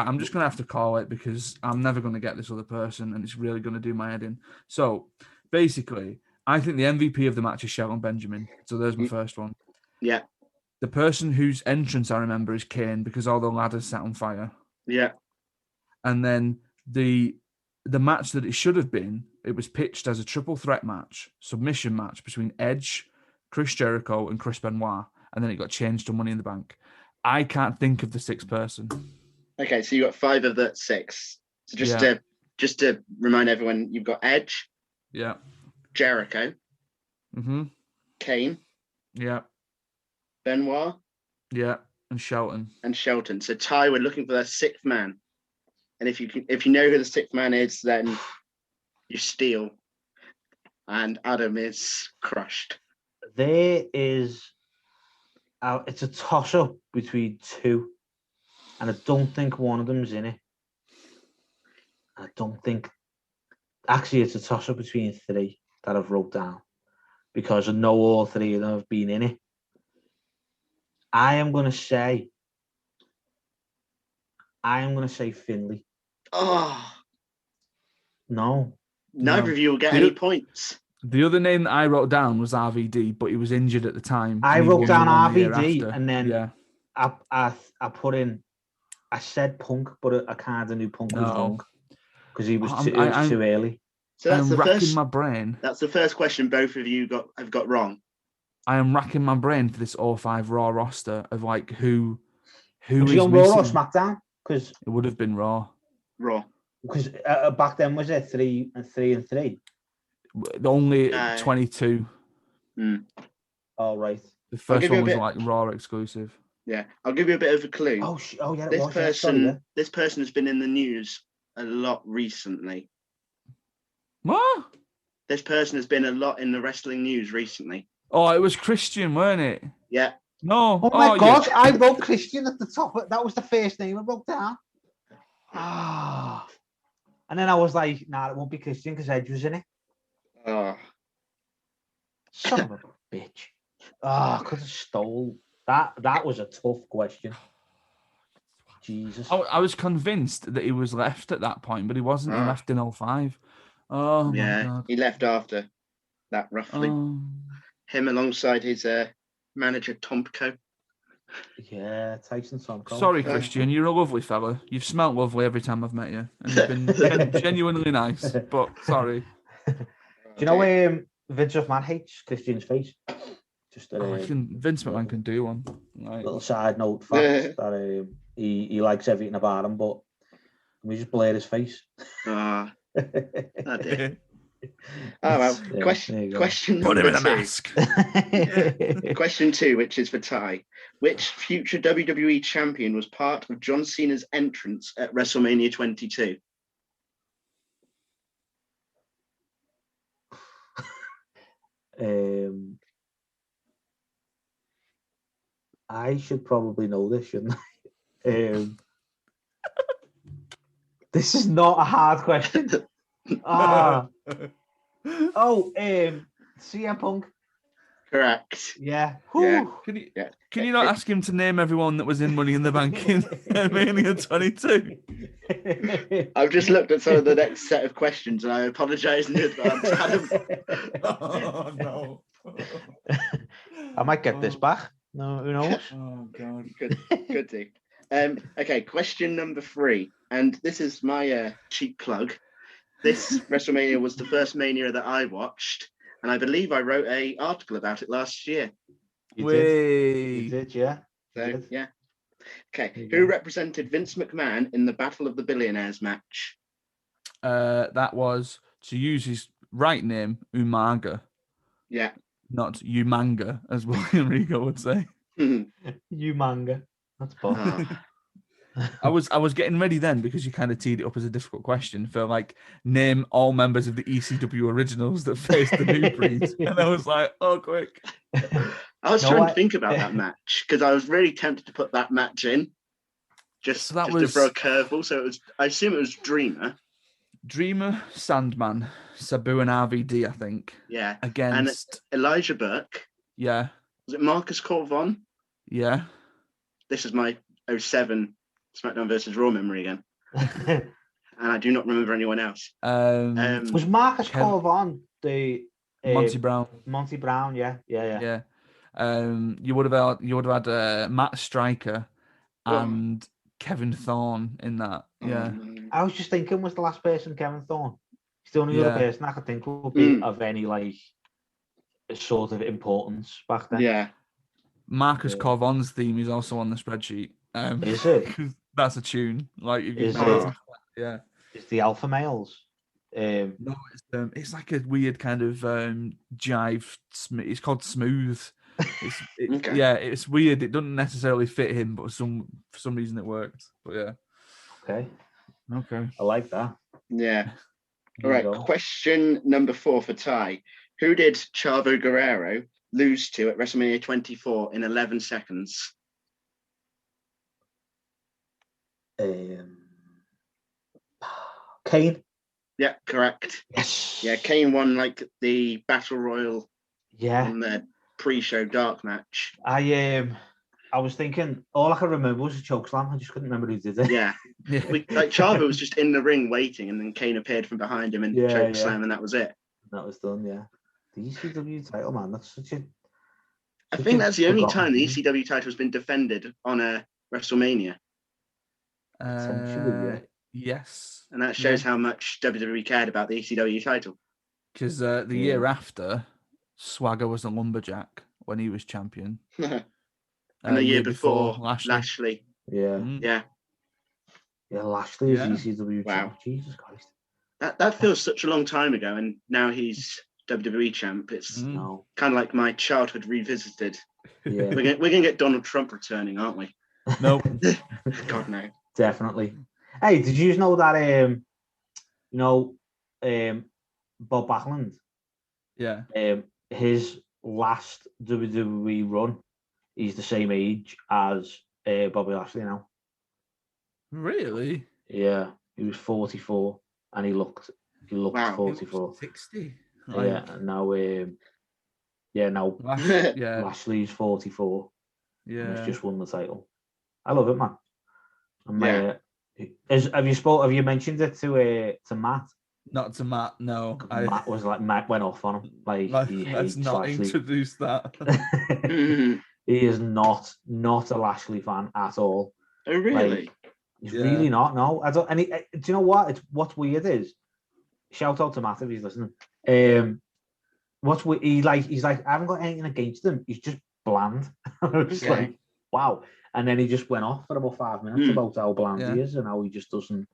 I'm just going to have to call it because I'm never going to get this other person and it's really going to do my head in. So, basically, I think the MVP of the match is Shelton Benjamin. So there's my first one. Yeah. The person whose entrance I remember is Kane because all the ladders sat on fire. Yeah. And then the match that it should have been, it was pitched as a triple threat match, submission match between Edge, Chris Jericho, and Chris Benoit. And then it got changed to Money in the Bank. I can't think of the 6th person. Okay, so you got 5 of the 6. So just to remind everyone, you've got Edge. Yeah. Jericho. Mm-hmm. Kane. Yeah. Benoit. Yeah. And Shelton. So Ty, we're looking for that 6th man. And if you know who the 6th man is, then you steal. And Adam is crushed. There is it's a toss-up between 2. And I don't think one of them's in it. don't think. Actually, it's a toss-up between 3 that I've wrote down because I know all 3 of them have been in it. I am going to say Finley. Oh, No. neither of you will get any points. The other name that I wrote down was RVD, but he was injured at the time. I and he wrote won down the one the year RVD, after. and then yeah. I put in. I said Punk, but I kind of knew Punk was wrong because he was too early. So that's I'm racking my brain. That's the first question both of you have got wrong. I am racking my brain for this 05 Raw roster of like who was is he on missing. Raw or SmackDown? Because it would have been Raw. Because back then was it 3 and 3? Only 22. All right. The first one was like Raw exclusive. Yeah, I'll give you a bit of a clue. Oh yeah, this person has been in the news a lot recently. What? This person has been a lot in the wrestling news recently. Oh, it was Christian, weren't it? Yeah. No. Oh my God, I wrote Christian at the top. That was the first name I wrote down. And then I was like, nah, it won't be Christian because Edge was in it. Son of a bitch. I could have stole that. That was a tough question. Jesus. I was convinced that he was left at that point, but he wasn't. He left in 05. Oh, yeah, my God. He left after that, roughly. Him alongside his manager, Tomko. Yeah, Tyson Tomko. Sorry, Christian, you're a lovely fella. You've smelt lovely every time I've met you. And you've been genuinely nice, but sorry. Do you know Vince McMahon hates Christian's face? Just Vince McMahon can do one. Right. Little side note fact that he likes everything about him, but we just blur his face. Oh dear. Oh well. Question Put him in a 2. mask. Question 2, which is for Ty. Which future WWE champion was part of John Cena's entrance at WrestleMania 22? I should probably know this, shouldn't I? This is not a hard question. CM Punk. Correct. Yeah. Can you not ask him to name everyone that was in Money in the Bank in Mania 22? I've just looked at some of the next set of questions and I apologise in advance, Adam. Oh, no. I might get this back. No, who knows? Oh, God. Good to. Okay, question number 3. And this is my cheap plug. This WrestleMania was the first Mania that I watched. And I believe I wrote an article about it last year. You did, yeah. So, yeah. Okay, who represented Vince McMahon in the Battle of the Billionaires match? That was, to use his right name, Umaga. Yeah. Not Umanga, as William Regal would say. Umanga. That's both. I was getting ready then because you kind of teed it up as a difficult question for like name all members of the ECW originals that faced the New Breed, and I was like, oh, quick. I was trying to think about that match because I was really tempted to put that match in, just to throw a curveball. So I assume it was Dreamer, Sandman, Sabu, and RVD. I think. Yeah. Against and Elijah Burke. Yeah. Was it Marcus Corvon? Yeah. This is my 07 SmackDown versus Raw memory again. And I do not remember anyone else. Was Marcus Corvon the Monty Brown? Monty Brown, yeah. You would have had Matt Striker and Kevin Thorne in that. Yeah. I was just thinking, was the last person Kevin Thorne? He's the only other person I could think would be of any like sort of importance back then. Yeah. Marcus Corvon's theme is also on the spreadsheet. Is it? That's a tune. Like, yeah. It's the Alpha Males. No, it's like a weird kind of jive. It's called Smooth. Okay. Yeah, it's weird. It doesn't necessarily fit him, but for some reason it worked. But yeah. Okay. I like that. Yeah. All right. Question number 4 for Ty. Who did Chavo Guerrero lose to at WrestleMania 24 in 11 seconds? Kane. Yeah, correct. Yes. Yeah, Kane won like the Battle Royal Yeah. on the pre-show dark match. I was thinking, all I could remember was a chokeslam. I just couldn't remember who did it. Yeah. Like Chavo was just in the ring waiting, and then Kane appeared from behind him and chokeslam, and that was it. That was done, yeah. The ECW title, man, that's such a... I think that's the only time the ECW title has been defended on a WrestleMania. Potentially, yeah. Yes. And that shows how much WWE cared about the ECW title. Because the year after, Swagger was a lumberjack when he was champion. And the year before Lashley. Yeah. Yeah. Yeah, Lashley is ECW champ. Jesus Christ. That feels such a long time ago, and now he's WWE champ. It's kind of like my childhood revisited. Yeah. We're gonna get Donald Trump returning, aren't we? Nope. God, no. Definitely. Hey, did you know that Bob Backlund? Yeah. His last WWE run, he's the same age as Bobby Lashley now. Really? Yeah, he was 44, and he looked 44. 60. Yeah, and now Lashley's 44. Yeah, he's just won the title. I love it, man. And have you mentioned it to Matt? Not to Matt, no. Matt was like, Matt went off on him. Like, let's not introduce that. He is not a Lashley fan at all. Oh, really? Like, he's really not. No, I don't. And do you know what? What's weird is, shout out to Matt if he's listening. He's like, I haven't got anything against him. He's just bland. I was like, wow. And then he just went off for about 5 minutes about how bland he is and how he just doesn't.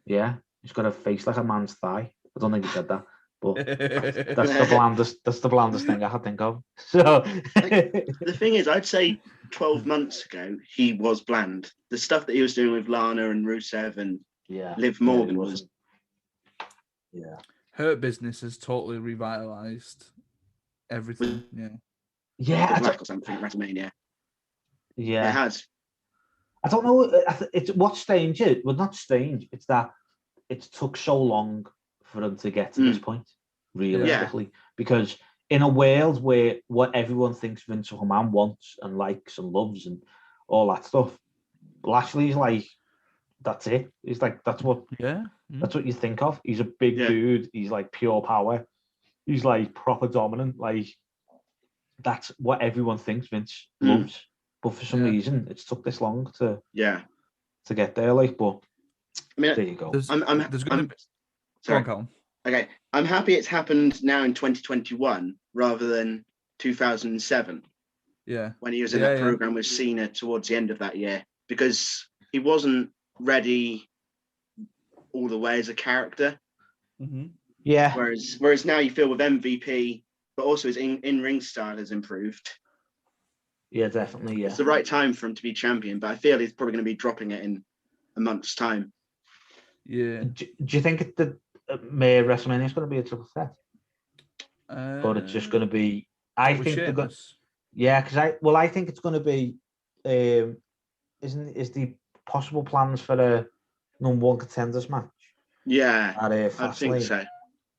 Yeah, he's got a face like a man's thigh. I don't think he said that, but that's the blandest. That's the blandest thing I can think of. So the thing is, I'd say 12 months ago he was bland. The stuff that he was doing with Lana and Rusev and Liv Morgan was. Yeah. Hurt Business has totally revitalized everything. Yeah, something at WrestleMania. Yeah, it has. I don't know. It's what's strange. Well, not strange. It's that it took so long for them to get to this point, realistically. Because in a world where what everyone thinks Vince McMahon wants and likes and loves and all that stuff, Lashley's like, that's it. He's like, that's what you think of. He's a big dude. He's like pure power. He's like proper dominant. Like, that's what everyone thinks Vince loves. But for some reason, it's took this long to get there. Like, but I mean, there you go. Okay, I'm happy it's happened now in 2021 rather than 2007. Yeah, when he was in that program with Cena towards the end of that year, because he wasn't ready all the way as a character. Mm-hmm. Yeah. Whereas now you feel with MVP, but also his in-ring style has improved. Yeah, definitely. Yeah, it's the right time for him to be champion, but I feel he's probably going to be dropping it in a month's time. Yeah. Do you think that WrestleMania is going to be a triple threat, or it's just going to be? I think they're going. Yeah, because I think it's going to be. Is the possible plans for a #1 contenders match? Yeah, I think so.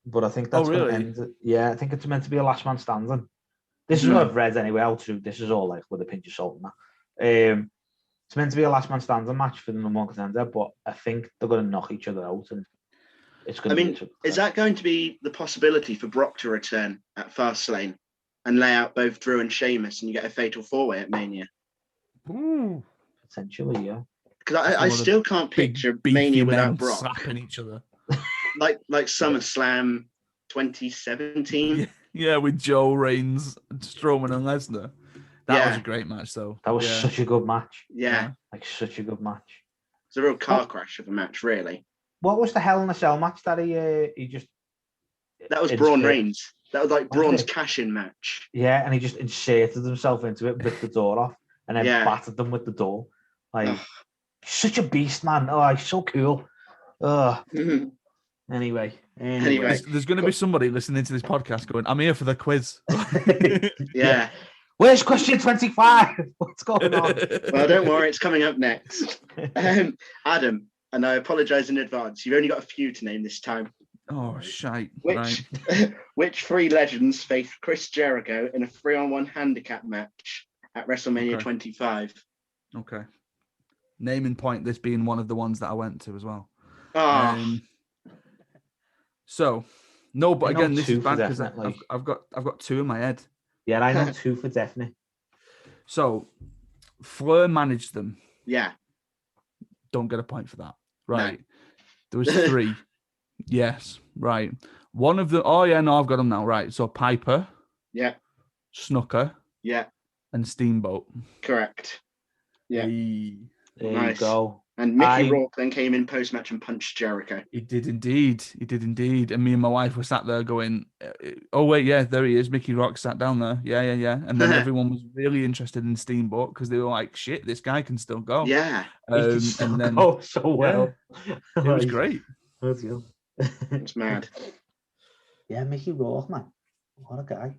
But I think that's going to end. Yeah, I think it's meant to be a last man standing. This is what I've read anyway. This is all like with a pinch of salt and that. It's meant to be a last man standing match for the #1 contender, but I think they're going to knock each other out, and it's going to. I mean, is that going to be the possibility for Brock to return at Fastlane and lay out both Drew and Sheamus, and you get a fatal 4-way at Mania? Ooh. Potentially, yeah. Because I still can't picture Mania without Brock slapping each other, like SummerSlam 2017. Yeah, with Joe Reigns, Strowman, and Lesnar. That was a great match, though. That was such a good match. Yeah, like such a good match. It's a real car crash of a match, really. What was the Hell in a Cell match that he just? That was Braun Reigns. That was like Braun's cash-in match. Yeah, and he just inserted himself into it, ripped the door off, and then battered them with the door. Like, such a beast, man. Oh, he's so cool. Anyway, there's going to be somebody listening to this podcast going, "I'm here for the quiz." Yeah. Where's question 25? What's going on? Well, don't worry, it's coming up next. Adam, and I apologise in advance. You've only got a few to name this time. Oh, shite. Which Right. which three legends faced Chris Jericho in a 3-on-1 handicap match at WrestleMania 25? Okay. Naming point, this being one of the ones that I went to as well. So, no, but again, this is bad because I've got two in my head. Yeah, I know two for definite. So, Flair managed them. Yeah. Don't get a point for that. Right. No. There was three. Yes. Right. One of the. Oh yeah, no, I've got them now. Right. So Piper. Yeah. Snooker. Yeah. And Steamboat. Correct. Yeah. There you go. And Mickey Rourke then came in post-match and punched Jericho. He did indeed. And me and my wife were sat there going, oh, wait, yeah, there he is. Mickey Rourke sat down there. Yeah. And then everyone was really interested in Steamboat because they were like, shit, this guy can still go. Yeah. He can still go so well. Yeah, it was great. It's mad. Yeah, Mickey Rourke, man. What a guy.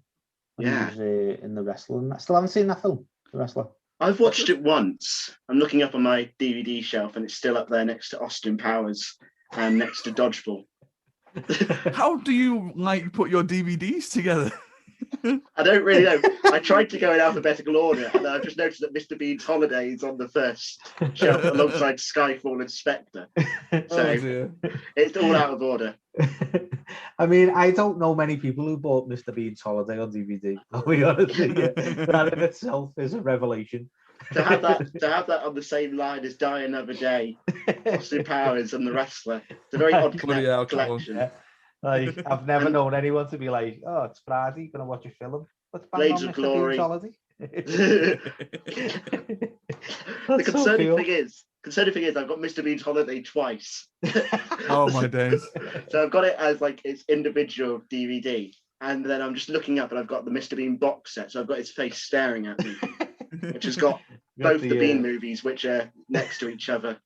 When he was in the wrestling. I still haven't seen that film, The Wrestler. I've watched it once. I'm looking up on my DVD shelf and it's still up there next to Austin Powers and next to Dodgeball. How do you put your DVDs together? I don't really know. I tried to go in alphabetical order and I've just noticed that Mr. Bean's Holiday is on the first shelf alongside Skyfall and Spectre. So it's all out of order. I mean, I don't know many people who bought Mr. Bean's Holiday on DVD. I'll be honest with you. That in itself is a revelation. To have that on the same line as Die Another Day, Austin Powers and The Wrestler. It's a very odd collection. Yeah. I've never known anyone to be like, oh, it's Friday, gonna watch a film. Let's bang Blades on of Mr. Glory. Bean's Holiday. The concerning thing is I've got Mr. Bean's Holiday twice. Oh my days. So I've got it as its individual DVD. And then I'm just looking up and I've got the Mr. Bean box set. So I've got his face staring at me, which has got both the Bean movies, which are next to each other.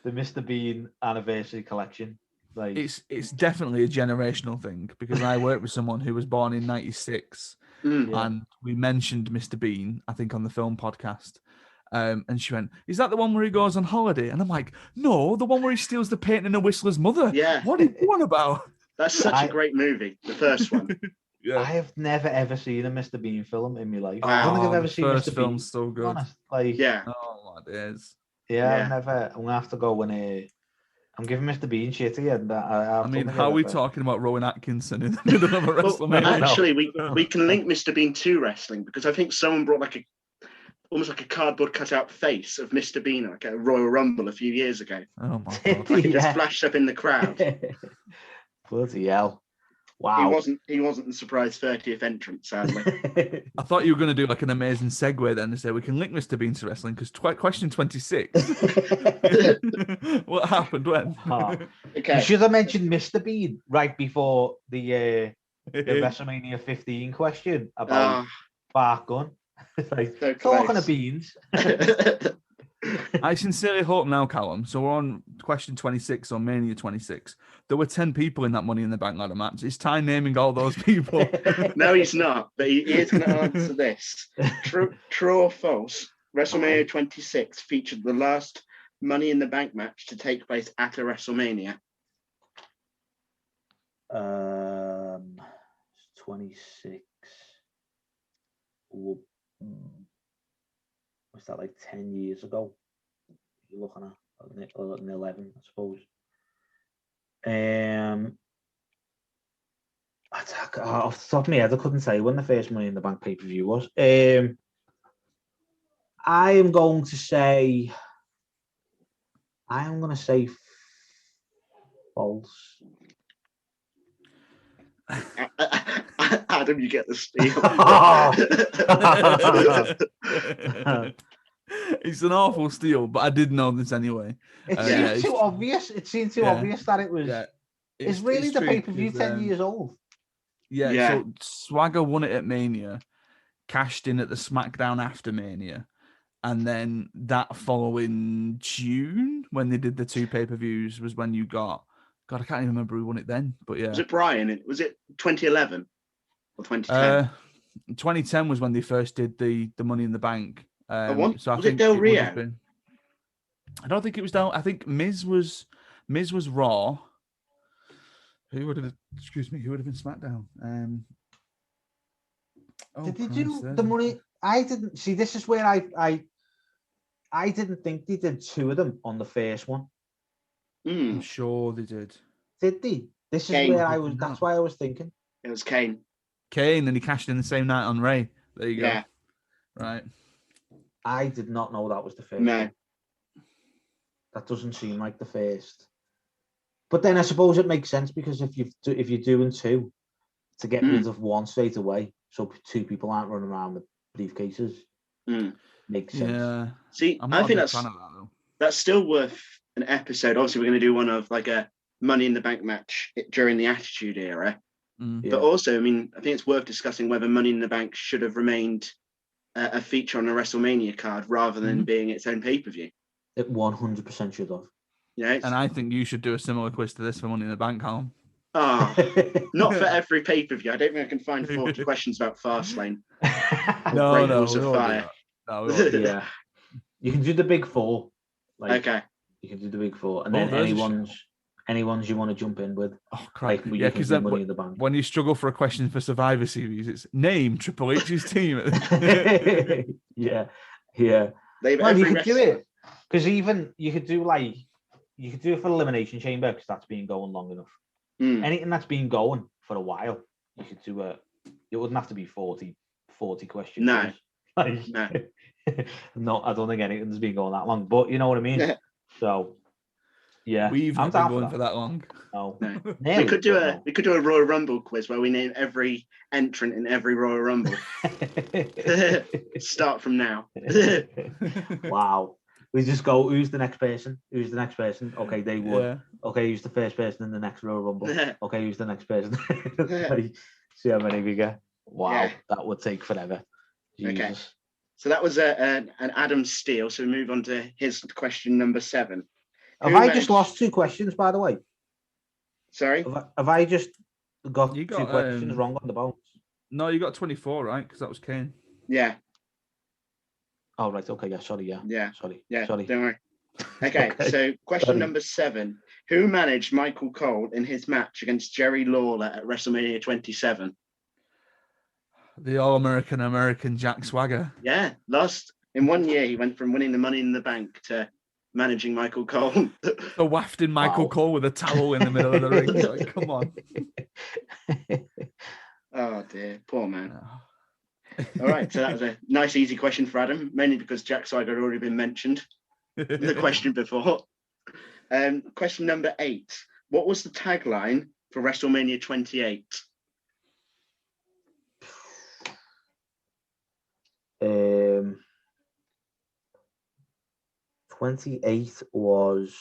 The Mr. Bean anniversary collection. It's definitely a generational thing because I work with someone who was born in 96 and we mentioned Mr. Bean, I think, on the film podcast. And she went, is that the one where he goes on holiday? And I'm like, no, the one where he steals the painting in a whistler's mother. Yeah. What are you on about? That's such a great movie, the first one. Yeah. I have never ever seen a Mr. Bean film in my life. Wow. I don't think I've ever seen Mr. Bean. Film's so good. Honest. Yeah. Oh my days. Yeah, I'm gonna have to go and I'm giving Mr. Bean shit again. I mean, how are we talking about Rowan Atkinson in the middle of a WrestleMania? Actually, we can link Mr. Bean to wrestling because I think someone brought almost like a cardboard cutout face of Mr. Bean at a Royal Rumble a few years ago. Oh my god! He just flashed up in the crowd. Bloody hell! Wow. He wasn't the surprise 30th entrant, sadly. I thought you were going to do an amazing segue then to say we can link Mr. Bean to wrestling because question 26. What happened when? Okay. You should have mentioned Mr. Bean right before the WrestleMania 15 question about Bart Gunn. So talking of beans. I sincerely hope now, Callum. So we're on question 26 on Mania 26. There were 10 people in that Money in the Bank ladder match. Is Ty naming all those people? No, he's not. But he is going to answer this. True or false? WrestleMania 26 featured the last Money in the Bank match to take place at a WrestleMania. 26. Was that 10 years ago? You're looking at 11, I suppose. Off the top of my head, I couldn't say when the first Money in the Bank pay-per-view was. I am going to say false. Adam, you get the steal. It's an awful steal, but I did know this anyway. It seemed too obvious. It seemed too obvious that it was. Yeah. It's really the pay-per-view 10 years old. Yeah, so Swagger won it at Mania, cashed in at the SmackDown after Mania, and then that following June, when they did the two pay-per-views, was when you got... God, I can't even remember who won it then, but yeah. Was it Brian? Was it 2011 or 2010? 2010 was when they first did the Money in the Bank. So was it Del Rio? I don't think it was down. I think Miz was Raw. Who would have? Excuse me. Who would have been SmackDown? Did they do the money? I didn't see. This is where I didn't think they did two of them on the first one. I'm sure they did. Did they? This is Kane. where I was. That's why I was thinking. It was Kane. Kane, and he cashed in the same night on Ray. There you go. Yeah. Right. I did not know that was the first No. one. That doesn't seem like the first. But then I suppose it makes sense because if you're doing two, to get rid of one straight away, so two people aren't running around with briefcases, makes sense. Yeah. See, I think that's still worth an episode. Obviously, we're going to do one of like a Money in the Bank match during the Attitude Era. But also, I mean, I think it's worth discussing whether Money in the Bank should have remained a feature on a WrestleMania card rather than being its own pay-per-view. It 100% should have. Yeah, and I think you should do a similar quiz to this for Money in the Bank, Callum. Oh, not for every pay-per-view. I don't think I can find 40 questions about Fastlane. No, yeah. You can do the big four. Okay. You can do the big four, and then anyone's you want to jump in with. Oh, crap. Yeah, because Money in the Bank. When you struggle for a question for Survivor Series, it's name Triple H's team. Yeah. Well, you could do it because even you could do it for Elimination Chamber because that's been going long enough. Anything that's been going for a while, you could do it. It wouldn't have to be 40 questions. No. No. No, I don't think anything's been going that long, but you know what I mean? So, yeah. We've not been going for that long. No. We could do a Royal Rumble quiz where we name every entrant in every Royal Rumble. Start from now. Wow. We just go, who's the next person? Okay, they won. Yeah. Okay, who's the first person in the next Royal Rumble? Okay, who's the next person? See how many we get. Wow, that would take forever. Jesus. Okay. So that was an Adam steal. So we move on to his question number 7. Have I just lost 2 questions, by the way? Sorry? Have I just got 2 questions wrong on the bones? No, you got 24, right? Because that was Kane. Yeah. Oh, right. Okay. Yeah. Sorry. Yeah. Sorry. Don't worry. Okay. So question number 7. Who managed Michael Cole in his match against Jerry Lawler at WrestleMania 27? The All-American Jack Swagger. Yeah. In 1 year, he went from winning the Money in the Bank to managing Michael Cole. So wafting Michael Cole with a towel in the middle of the ring. Like, come on. Oh, dear. Poor man. All right, so that was a nice, easy question for Adam, mainly because Jack Swagger had already been mentioned in the question before. Question number 8. What was the tagline for WrestleMania 28? 28 was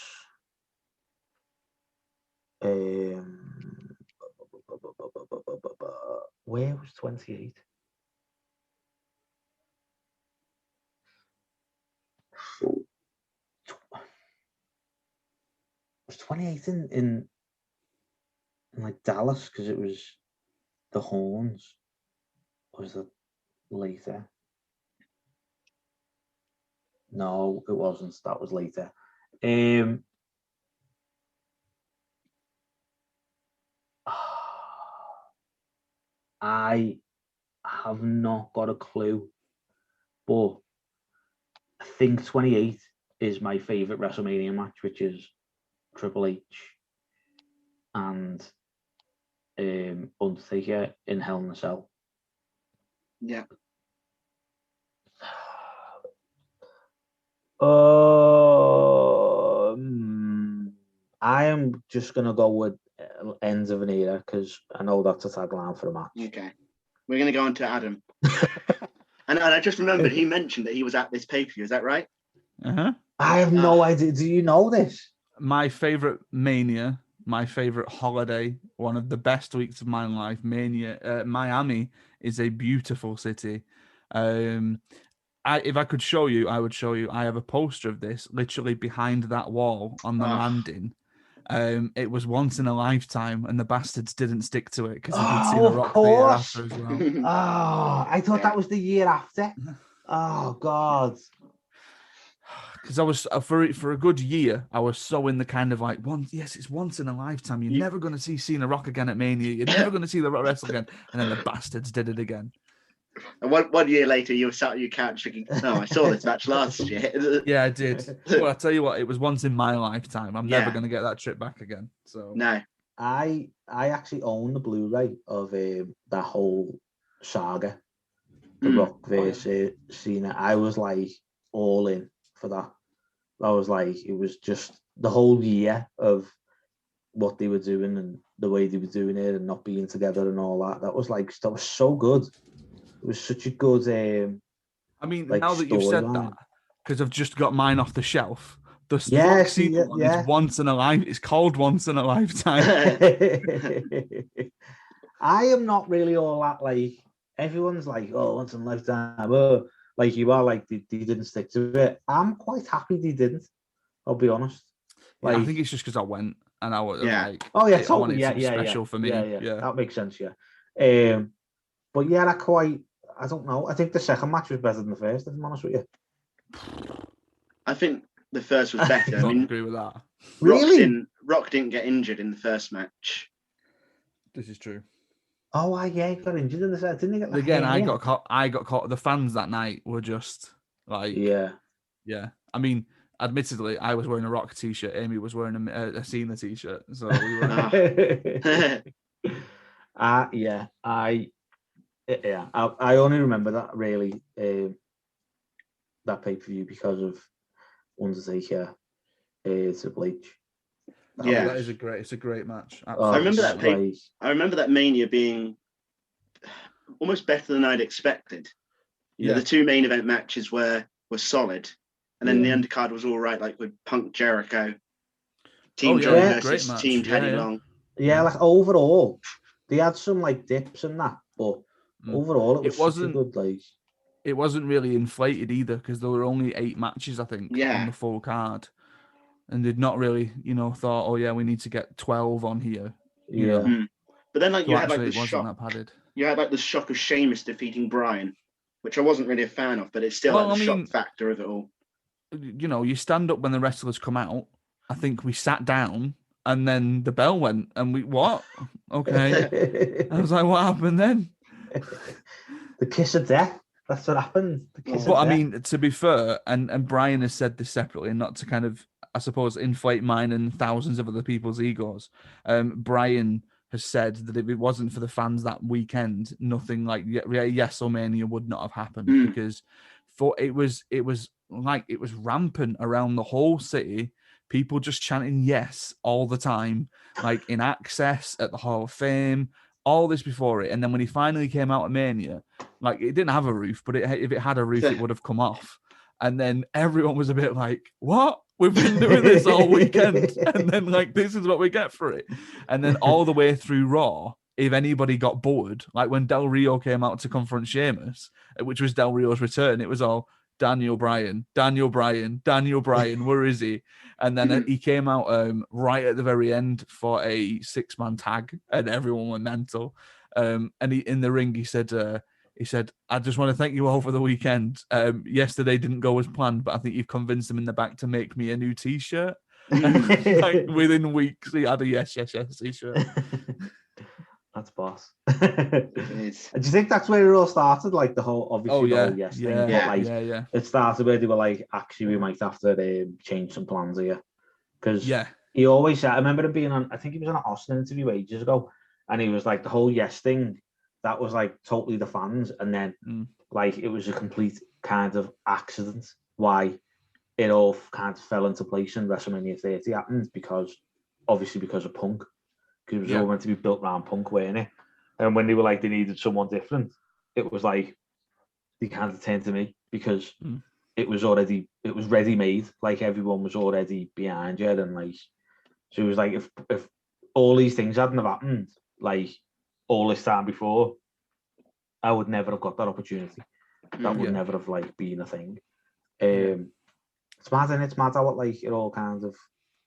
where was 28? Was 28 in like Dallas because it was the Horns? Or was it later? No, it wasn't. That was later. I have not got a clue, but I think 28 is my favorite WrestleMania match, which is Triple H and Undertaker in Hell in a Cell. Yeah. I am just gonna go with Ends of an Era because I know that's a tagline for a match. Okay, we're gonna go on to Adam. and I just remembered he mentioned that he was at this pay-per-view. Is that right? Uh-huh. I have no idea. Do you know this? My favorite Mania, my favorite holiday, one of the best weeks of my life. Mania, Miami is a beautiful city. If I could show you, I would show you. I have a poster of this literally behind that wall on the landing. It was once in a lifetime, and the bastards didn't stick to it because they'd seen a Rock the year after as well. Oh, I thought that was the year after. Oh God! because I was for a good year, I was so in the kind of like it's once in a lifetime. You're never going to see Cena Rock again at Mania. You're never going to see the Rock wrestle again. And then the bastards did it again. And one year later, you were sat on your couch thinking, "No, I saw this match last year." Yeah, I did. Well, I tell you what, it was once in my lifetime. I'm never going to get that trip back again. So no, I actually own the Blu-ray of that whole saga, the Rock versus Cena. I was like all in for that. I was like, it was just the whole year of what they were doing and the way they were doing it and not being together and all that. That was so good. It was such a good. I mean, like, now that you've said that, because I've just got mine off the shelf. The Rock Cena one is once in a life. It's called Once in a Lifetime. I am not really all that like. Everyone's like, oh, once in a lifetime. Oh, like you are like they didn't stick to it. I'm quite happy they didn't. I'll be honest. Like, I think it's just because I went and I was like, oh yeah, totally. I wanted something special for me. Yeah, that makes sense. Yeah, but yeah, I don't know. I think the second match was better than the first. If I'm honest with you, I think the first was better. I mean, agree with that. Really, Rock didn't get injured in the first This is true. Oh, he got injured in the set, didn't he? Get again, I got caught. The fans that night were just like, yeah. I mean, admittedly, I was wearing a Rock t-shirt. Amy was wearing a Cena t-shirt, so we were. I only remember that really that pay-per-view because of Undertaker Triple H. It's a great match. I remember that Mania being almost better than I'd expected. You know, the two main event matches were solid, and then the undercard was all right, like with Punk Jericho, Team Joey versus Team Teddy Long. Yeah, like overall, they had some like dips and that, but overall it wasn't good. Like, it wasn't really inflated either because there were only 8 matches, I think, on the full card. And they'd not really, thought, oh yeah, we need to get 12 on here. You know? But then, like, so you had like the wasn't shock. That padded. You had like the shock of Sheamus defeating Bryan, which I wasn't really a fan of, but it's still shock factor of it all. You stand up when the wrestlers come out. I think we sat down, and then the bell went, and we what? Okay. I was like, what happened then? The kiss of death. That's what happened. But I mean, to be fair, and Bryan has said this separately, not to kind of, I suppose, inflate mine and thousands of other people's egos. Bryan has said that if it wasn't for the fans that weekend, nothing like Mania would not have happened because it was rampant around the whole city. People just chanting yes all the time, like in Access, at the Hall of Fame, all this before it. And then when he finally came out of Mania, like it didn't have a roof, but if it had a roof, it would have come off. And then everyone was a bit like, what? We've been doing this all weekend. And then like, this is what we get for it. And then all the way through Raw, if anybody got bored, like when Del Rio came out to confront Sheamus, which was Del Rio's return, it was all Daniel Bryan, where is he? And then he came out right at the very end for a 6-man tag, and everyone went mental. And he in the ring, he said, I just want to thank you all for the weekend. Yesterday didn't go as planned, but I think you've convinced him in the back to make me a new T-shirt. Like within weeks, he had a yes T-shirt. That's boss. Do you think that's where it all started? Like the whole, obviously, the whole yes thing. It started where they were like, actually, we might have to change some plans here. Because he always said, I remember him being on, I think he was on an Austin interview ages ago, and he was like, the whole yes thing, that was like totally the fans. And then like, it was a complete kind of accident why it all kind of fell into place and WrestleMania 30 happened because of Punk. Because it was all meant to be built around Punk, weren't it? And when they were like, they needed someone different, it was like, they kind of turned to me because it was ready-made. Like, everyone was already behind you. And like, so it was like, if all these things hadn't have happened, like, all this time before, I would never have got that opportunity. That would never have, like, been a thing. It's mad, and it's mad how it all kind of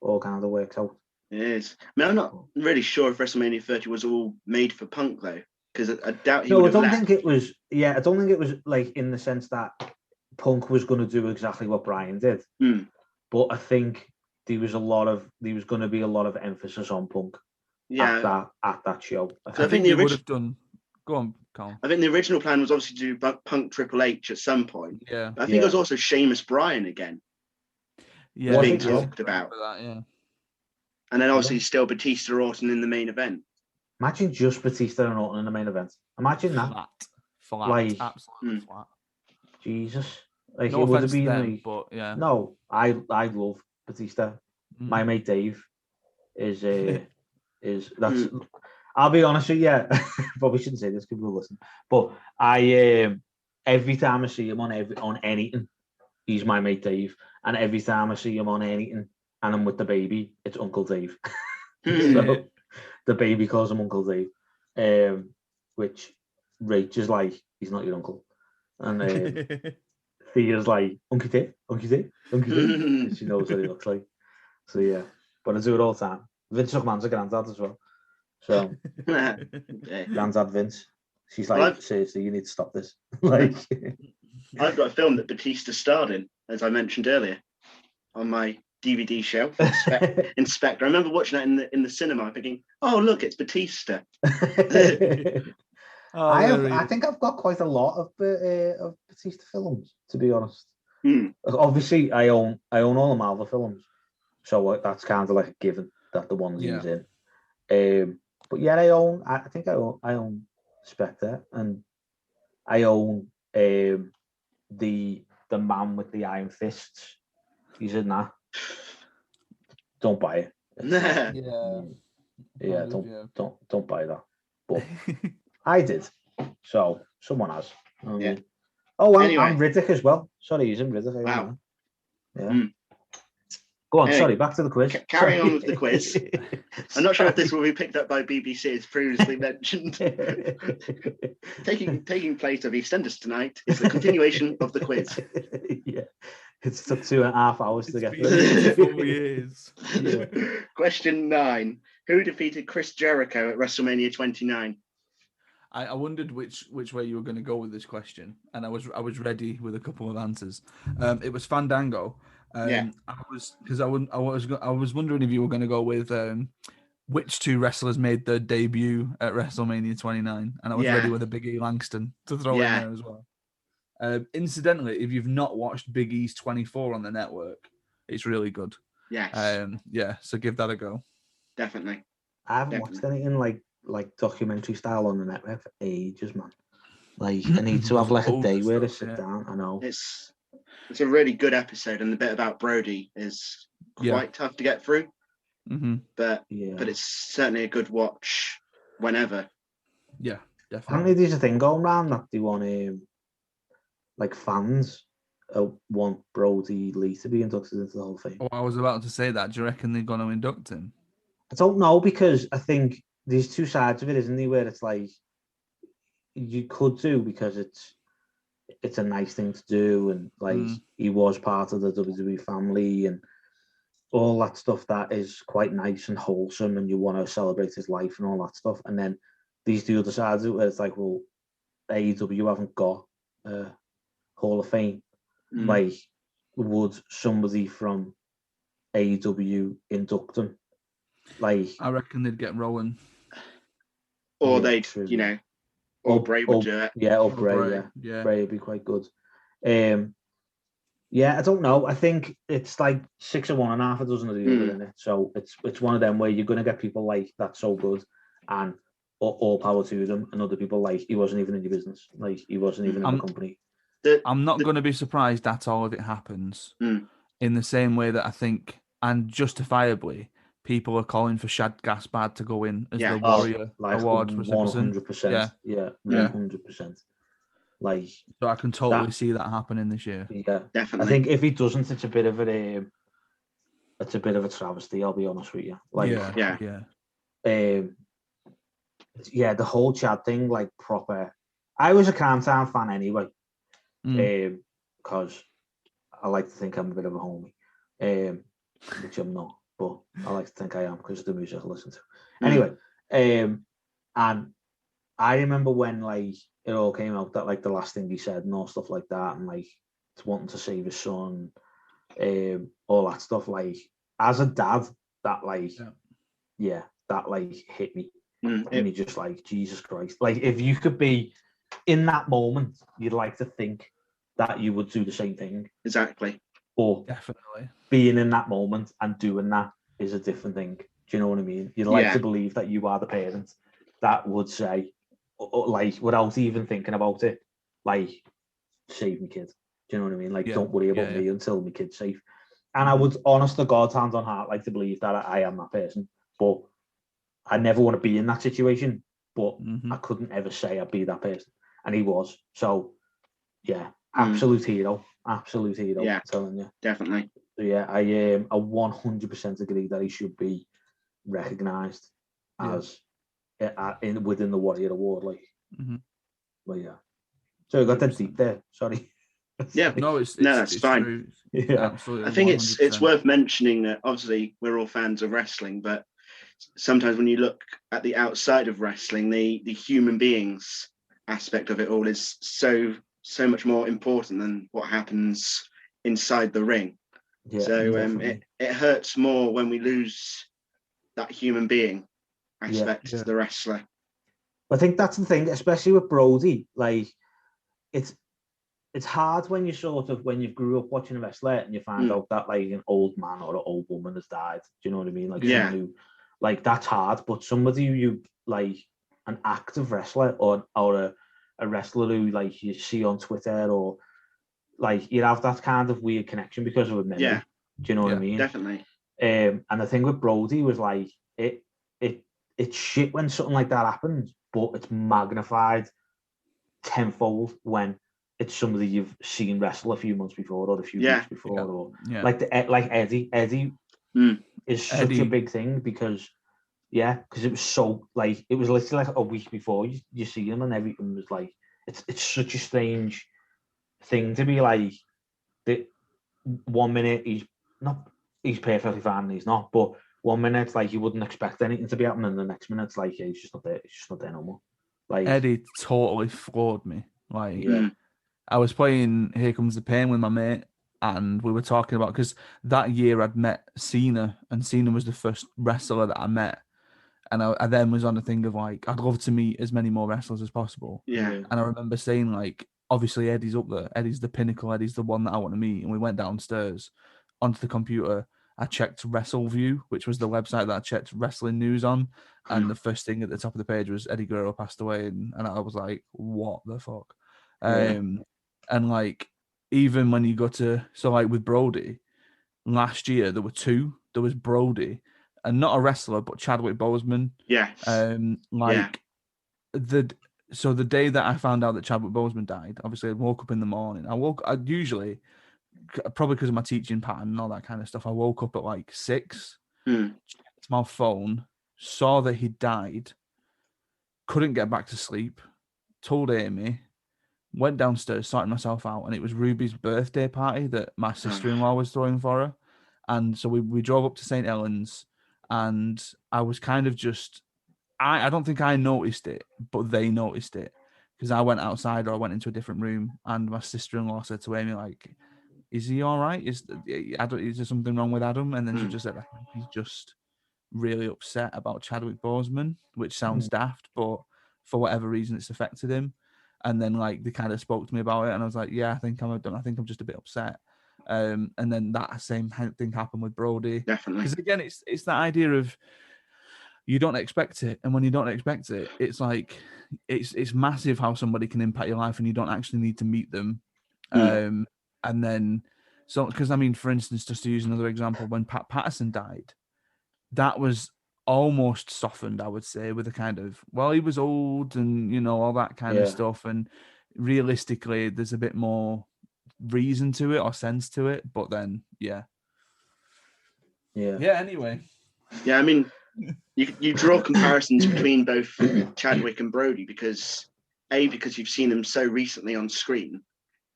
works out. It is. I mean, I'm not really sure if WrestleMania 30 was all made for Punk though, because I doubt he would have left. I don't think it was like in the sense that Punk was going to do exactly what Bryan did, but I think there was going to be a lot of emphasis on Punk at that show. I think they would have done. Go on, Colin. I think the original plan was obviously to do Punk Triple H at some point. Yeah. But I think it was also Sheamus Bryan again. Yeah, being talked about. And then obviously still Batista Orton in the main event. Imagine just Batista and Orton in the main event. Imagine that. Flat. Like, absolutely flat. Jesus. Like, No it would have offense to been them, like, but yeah. No, I love Batista. My mate Dave is that's. I'll be honest with you. Probably shouldn't say this, people will listen. But I every time I see him on anything, he's my mate Dave. And every time I see him on anything and I'm with the baby, it's Uncle Dave. So the baby calls him Uncle Dave, which Rach is like, he's not your uncle. And Thea's like, Uncle Dave. And she knows what he looks like. So yeah, but I do it all the time. Vince McMahon's a granddad as well. So, granddad Vince. She's like, seriously, you need to stop this. Like, I've got a film that Batista starred in, as I mentioned earlier, on my DVD shelf. Inspector. I remember watching that in the cinema, thinking, "Oh, look, it's Batista." I think I've got quite a lot of Batista films, to be honest. Obviously, I own all the Marvel films, so that's kind of like a given that the ones he's in. But yeah, I think I own Spectre, and I own the man with the iron fists. He's in that. Don't buy it. Don't buy that. But I did. So someone has. Oh, anyway. I'm Riddick as well. Sorry, he's in Riddick. Wow. Yeah. Go on, sorry, back to the quiz. Carrying on with the quiz. I'm not sure if this will be picked up by BBC as previously mentioned. Taking place of EastEnders tonight is the continuation of the quiz. Yeah. It's took 2.5 hours to get through. 4 years. Yeah. Question 9. Who defeated Chris Jericho at WrestleMania 29? I wondered which way you were going to go with this question, and I was ready with a couple of answers. It was Fandango. I was wondering if you were going to go with which two wrestlers made their debut at WrestleMania 29, and I was ready with a Big E Langston to throw in there as well. Incidentally, if you've not watched Big E's 24 on the network, it's really good. Yes. So give that a go. Definitely. I haven't watched anything like documentary style on the network for ages, man. Like, I need to have like a day where I sit down. I know. It's a really good episode, and the bit about Brody is quite tough to get through. But it's certainly a good watch whenever. Yeah, definitely. Apparently there's a thing going around that they want like fans want Brody Lee to be inducted into the whole thing. Oh, I was about to say that. Do you reckon they're going to induct him? I don't know, because I think there's two sides of it, isn't there? Where it's like you could do because it's a nice thing to do, and like he was part of the WWE family and all that stuff that is quite nice and wholesome, and you want to celebrate his life and all that stuff. And then these the other sides of it where it's like, well, AEW haven't got Hall of Fame. Like, would somebody from AEW induct him? Like, I reckon they'd get Rowan. Or they'd, or Bray would do it. Yeah, or Bray, Bray would be quite good. I don't know. I think it's like 6 of one and half a dozen of the other in it. So it's one of them where you're going to get people like, that's so good, and all power to them, and other people like, he wasn't even in your business. Like, he wasn't even in the company. I'm not going to be surprised at all if it happens. In the same way that I think, and justifiably, people are calling for Shad Gaspard to go in as the Warrior Award recipient. 100%. Yeah, 100%. Like, so I can totally see that happening this year. Yeah, definitely. I think if he doesn't, it's a bit of a travesty. I'll be honest with you. Like, the whole Chad thing, like, proper. I was a Countdown fan anyway, because I like to think I'm a bit of a homie, which I'm not. But I like to think I am because of the music I listen to. Anyway, and I remember when like it all came out that like the last thing he said and all stuff like that, and like wanting to save his son, all that stuff. Like, as a dad, that like, that like hit me. And you're just like, Jesus Christ. Like, if you could be in that moment, you'd like to think that you would do the same thing. Exactly. But Definitely. being in that moment and doing that is a different thing. Do you know what I mean? You'd like to believe that you are the parent that would say, like, without even thinking about it, like, save me kid. Do you know what I mean? Like, don't worry about me until my kid's safe. And I would, honest to God, hand on heart, like to believe that I am that person. But I never want to be in that situation. But I couldn't ever say I'd be that person. And he was. So, yeah, absolute hero. Absolute hero. Yeah, I'm telling you. Definitely. So, yeah, I 100% agree that he should be recognised as within the Warrior Award. Like, but yeah. So we got that deep there. Sorry. Yeah, no, it's fine. True. Yeah, absolutely. I think 100%. it's worth mentioning that obviously we're all fans of wrestling, but sometimes when you look at the outside of wrestling, the human beings aspect of it all is so much more important than what happens inside the ring. Yeah, so it hurts more when we lose that human being aspect to the wrestler. I think that's the thing, especially with Brody. Like, it's hard when you've grew up watching a wrestler and you find out that like an old man or an old woman has died. Do you know what I mean? Like, someone who, like, that's hard. But somebody who you like, an active wrestler or a wrestler who like you see on Twitter, or like you have that kind of weird connection because of a memory. Yeah. Do you know what I mean? Definitely. And the thing with Brody was like it's shit when something like that happens, but it's magnified tenfold when it's somebody you've seen wrestle a few months before or a few weeks before, or like Eddie. Eddie is such a big thing because it was so like, it was literally like a week before you see him, and everything was like, it's such a strange thing to be like, that 1 minute he's perfectly fine and he's not, but 1 minute like you wouldn't expect anything to be happening, and the next minute it's like, he's just not there no more. Like, Eddie totally floored me. Like, I was playing Here Comes the Pain with my mate, and we were talking about, because that year I'd met Cena, and Cena was the first wrestler that I met, and I then was on the thing of like, I'd love to meet as many more wrestlers as possible. And I remember saying like, obviously Eddie's up there. Eddie's the pinnacle. Eddie's the one that I want to meet. And we went downstairs onto the computer. I checked WrestleView, which was the website that I checked wrestling news on. And the first thing at the top of the page was Eddie Guerrero passed away. And I was like, what the fuck? And like, even when you go to, so like with Brody, last year there were two. There was Brody, and not a wrestler, but Chadwick Boseman. The day that I found out that Chadwick Boseman died, obviously I woke up in the morning. I usually, probably because of my teaching pattern and all that kind of stuff, I woke up at like 6, checked my phone, saw that he died, couldn't get back to sleep, told Amy, went downstairs, sorted myself out, and it was Ruby's birthday party that my sister-in-law was throwing for her. And so we drove up to St. Helens, and I was kind of just, I don't think I noticed it, but they noticed it, because I went outside, or I went into a different room, and my sister-in-law said to Amy, like, is he all right? Is there something wrong with Adam? And then she just said, I think he's just really upset about Chadwick Boseman, which sounds daft, but for whatever reason, it's affected him. And then like they kind of spoke to me about it, and I was like, yeah, I think I'm just a bit upset. And then that same thing happened with Brody. Definitely. Because again, it's that idea of you don't expect it, and when you don't expect it, it's like it's massive how somebody can impact your life, and you don't actually need to meet them. And then, so because I mean, for instance, just to use another example, when Pat Patterson died, that was almost softened, I would say, with a kind of, well, he was old and all that kind of stuff, and realistically, there's a bit more reason to it or sense to it. But then, anyway, I mean, you draw comparisons between both Chadwick and Brody because you've seen them so recently on screen,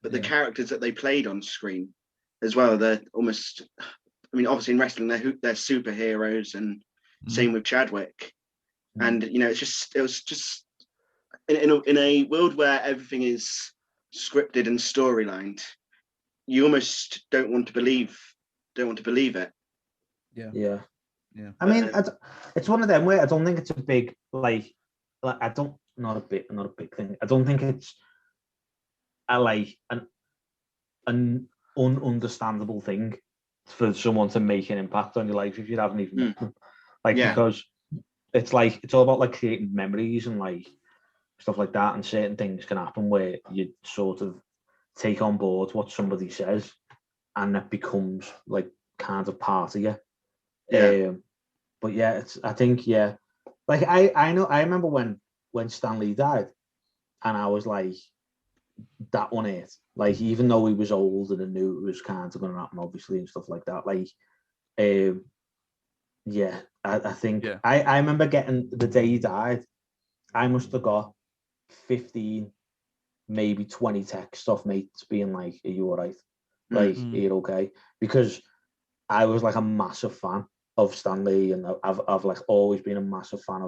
but the characters that they played on screen as well, they're almost, I mean, obviously in wrestling they're superheroes, and same with Chadwick. And it was just in a world where everything is scripted and storylined, you almost don't want to believe it. Yeah. I mean, it's one of them where I don't think it's a big like I don't not a big thing. I don't think it's an ununderstandable thing for someone to make an impact on your life if you haven't even met them. Because it's like it's all about like creating memories and like stuff like that, and certain things can happen where you sort of take on board what somebody says, and it becomes like kind of part of you. But yeah, I think like I know I remember when Stan Lee died, and I was like that on it. Like even though he was old and I knew it was kind of going to happen, obviously, and stuff like that. Like, I think I remember getting the day he died. I must have got 15, maybe 20 texts off mates being like, "Are you all right? Like, are you okay?" Because I was like a massive fan of Stan Lee, and I've like always been a massive fan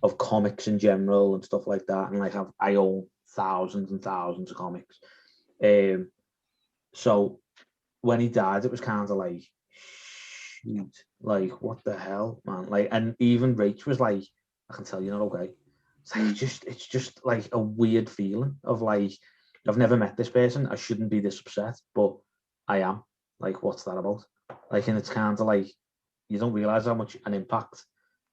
of comics in general and stuff like that, and like I own thousands and thousands of comics. So when he died, it was kind of like, shoot, like what the hell, man? Like, and even Rach was like, "I can tell you're not okay." It's like it's just like a weird feeling of like, I've never met this person. I shouldn't be this upset, but I am. Like, what's that about? Like, and it's kind of like you don't realize how much an impact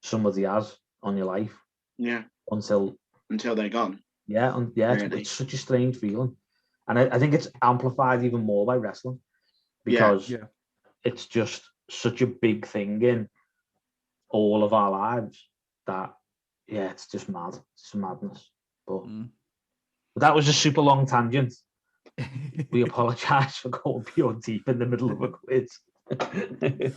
somebody has on your life. Yeah. Until they're gone. Yeah, really. It's such a strange feeling, and I think it's amplified even more by wrestling because it's just such a big thing in all of our lives that it's just mad. It's madness. But that was a super long tangent. We apologise for going beyond deep in the middle of a quiz.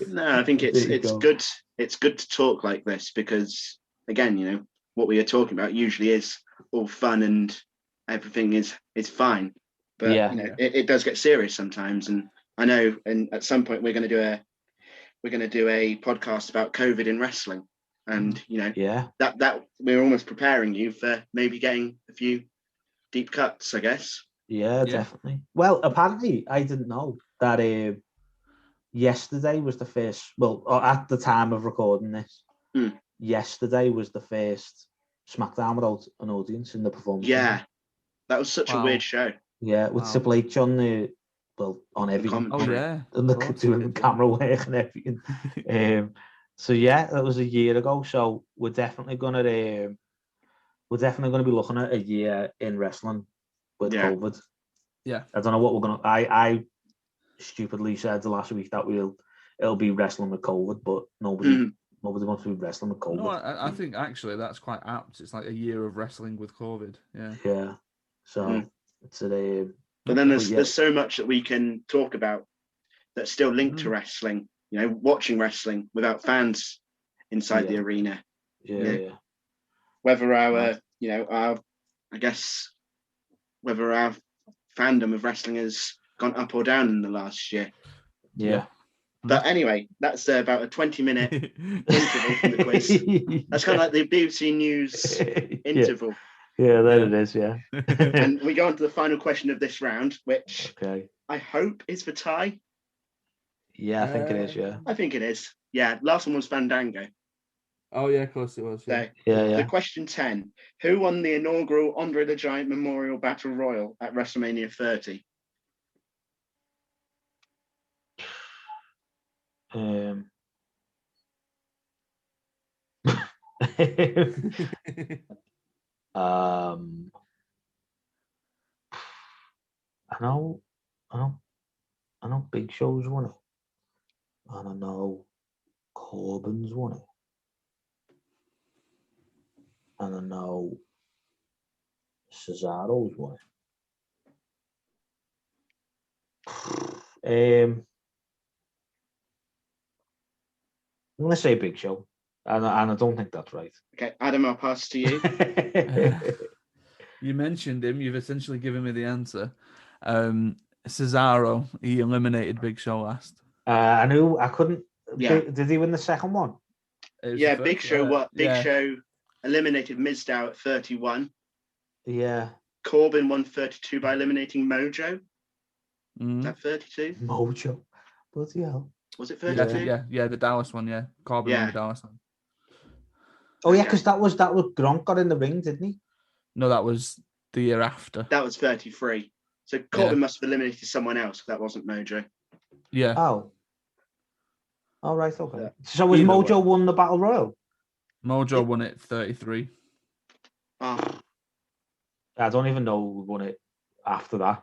No, I think it's good. It's good to talk like this because, again, you know, what we are talking about usually is all fun and everything is fine, but you know, it does get serious sometimes. And I know, and at some point we're going to do a podcast about COVID in wrestling, and you know, that we're almost preparing you for maybe getting a few deep cuts, I guess. Yeah, definitely. Well, apparently, I didn't know that yesterday was the first. Well, at the time of recording this, yesterday was the first SmackDown without an audience in the performance. Yeah, that was such a weird show. Yeah, with Triple H on the on everything. And doing the camera work and everything. So that was a year ago. So we're definitely gonna be looking at a year in wrestling with COVID. Yeah, I don't know what we're gonna. I stupidly said the last week that it'll be wrestling with COVID, but nobody wants to be wrestling with COVID. No, I think actually that's quite apt. It's like a year of wrestling with COVID. Yeah. Yeah. So it's a. But then there's so much that we can talk about that's still linked to wrestling. You know, watching wrestling without fans inside the arena. Yeah. Whether our whether our fandom of wrestling has gone up or down in the last year. Yeah. But anyway, that's about a 20-minute interval from the quiz. That's kind of like the BBC News interval. Yeah, it is, yeah. And we go on to the final question of this round, which I hope is for Ty. Yeah, I think it is, yeah. I think it is. Yeah, last one was Fandango. Oh, yeah, of course it was. Yeah. So question 10. Who won the inaugural Andre the Giant Memorial Battle Royal at WrestleMania 30? I know Big Show's won it, and I know Corbin's won it, and I know Cesaro's won it. I'm gonna say Big Show, and I don't think that's right. Okay, Adam, I'll pass to you. You mentioned him. You've essentially given me the answer. Cesaro, he eliminated Big Show last. I knew I couldn't. Yeah. Did he win the second one? Yeah, Big Show. Big Show eliminated Mizdow at 31. Yeah. Corbin won 32 by eliminating Mojo. Is that 32? Mojo. Bloody hell. Was it 32? Yeah, the Dallas one, yeah. Corbin won the Dallas one. Oh yeah, because that was Gronk got in the ring, didn't he? No, that was the year after. That was 33. So Corbin must have eliminated someone else. That wasn't Mojo. Yeah. Oh. All right, okay. Yeah. So was Mojo won the Battle Royal? Mojo won it 33. Oh. I don't even know who won it after that.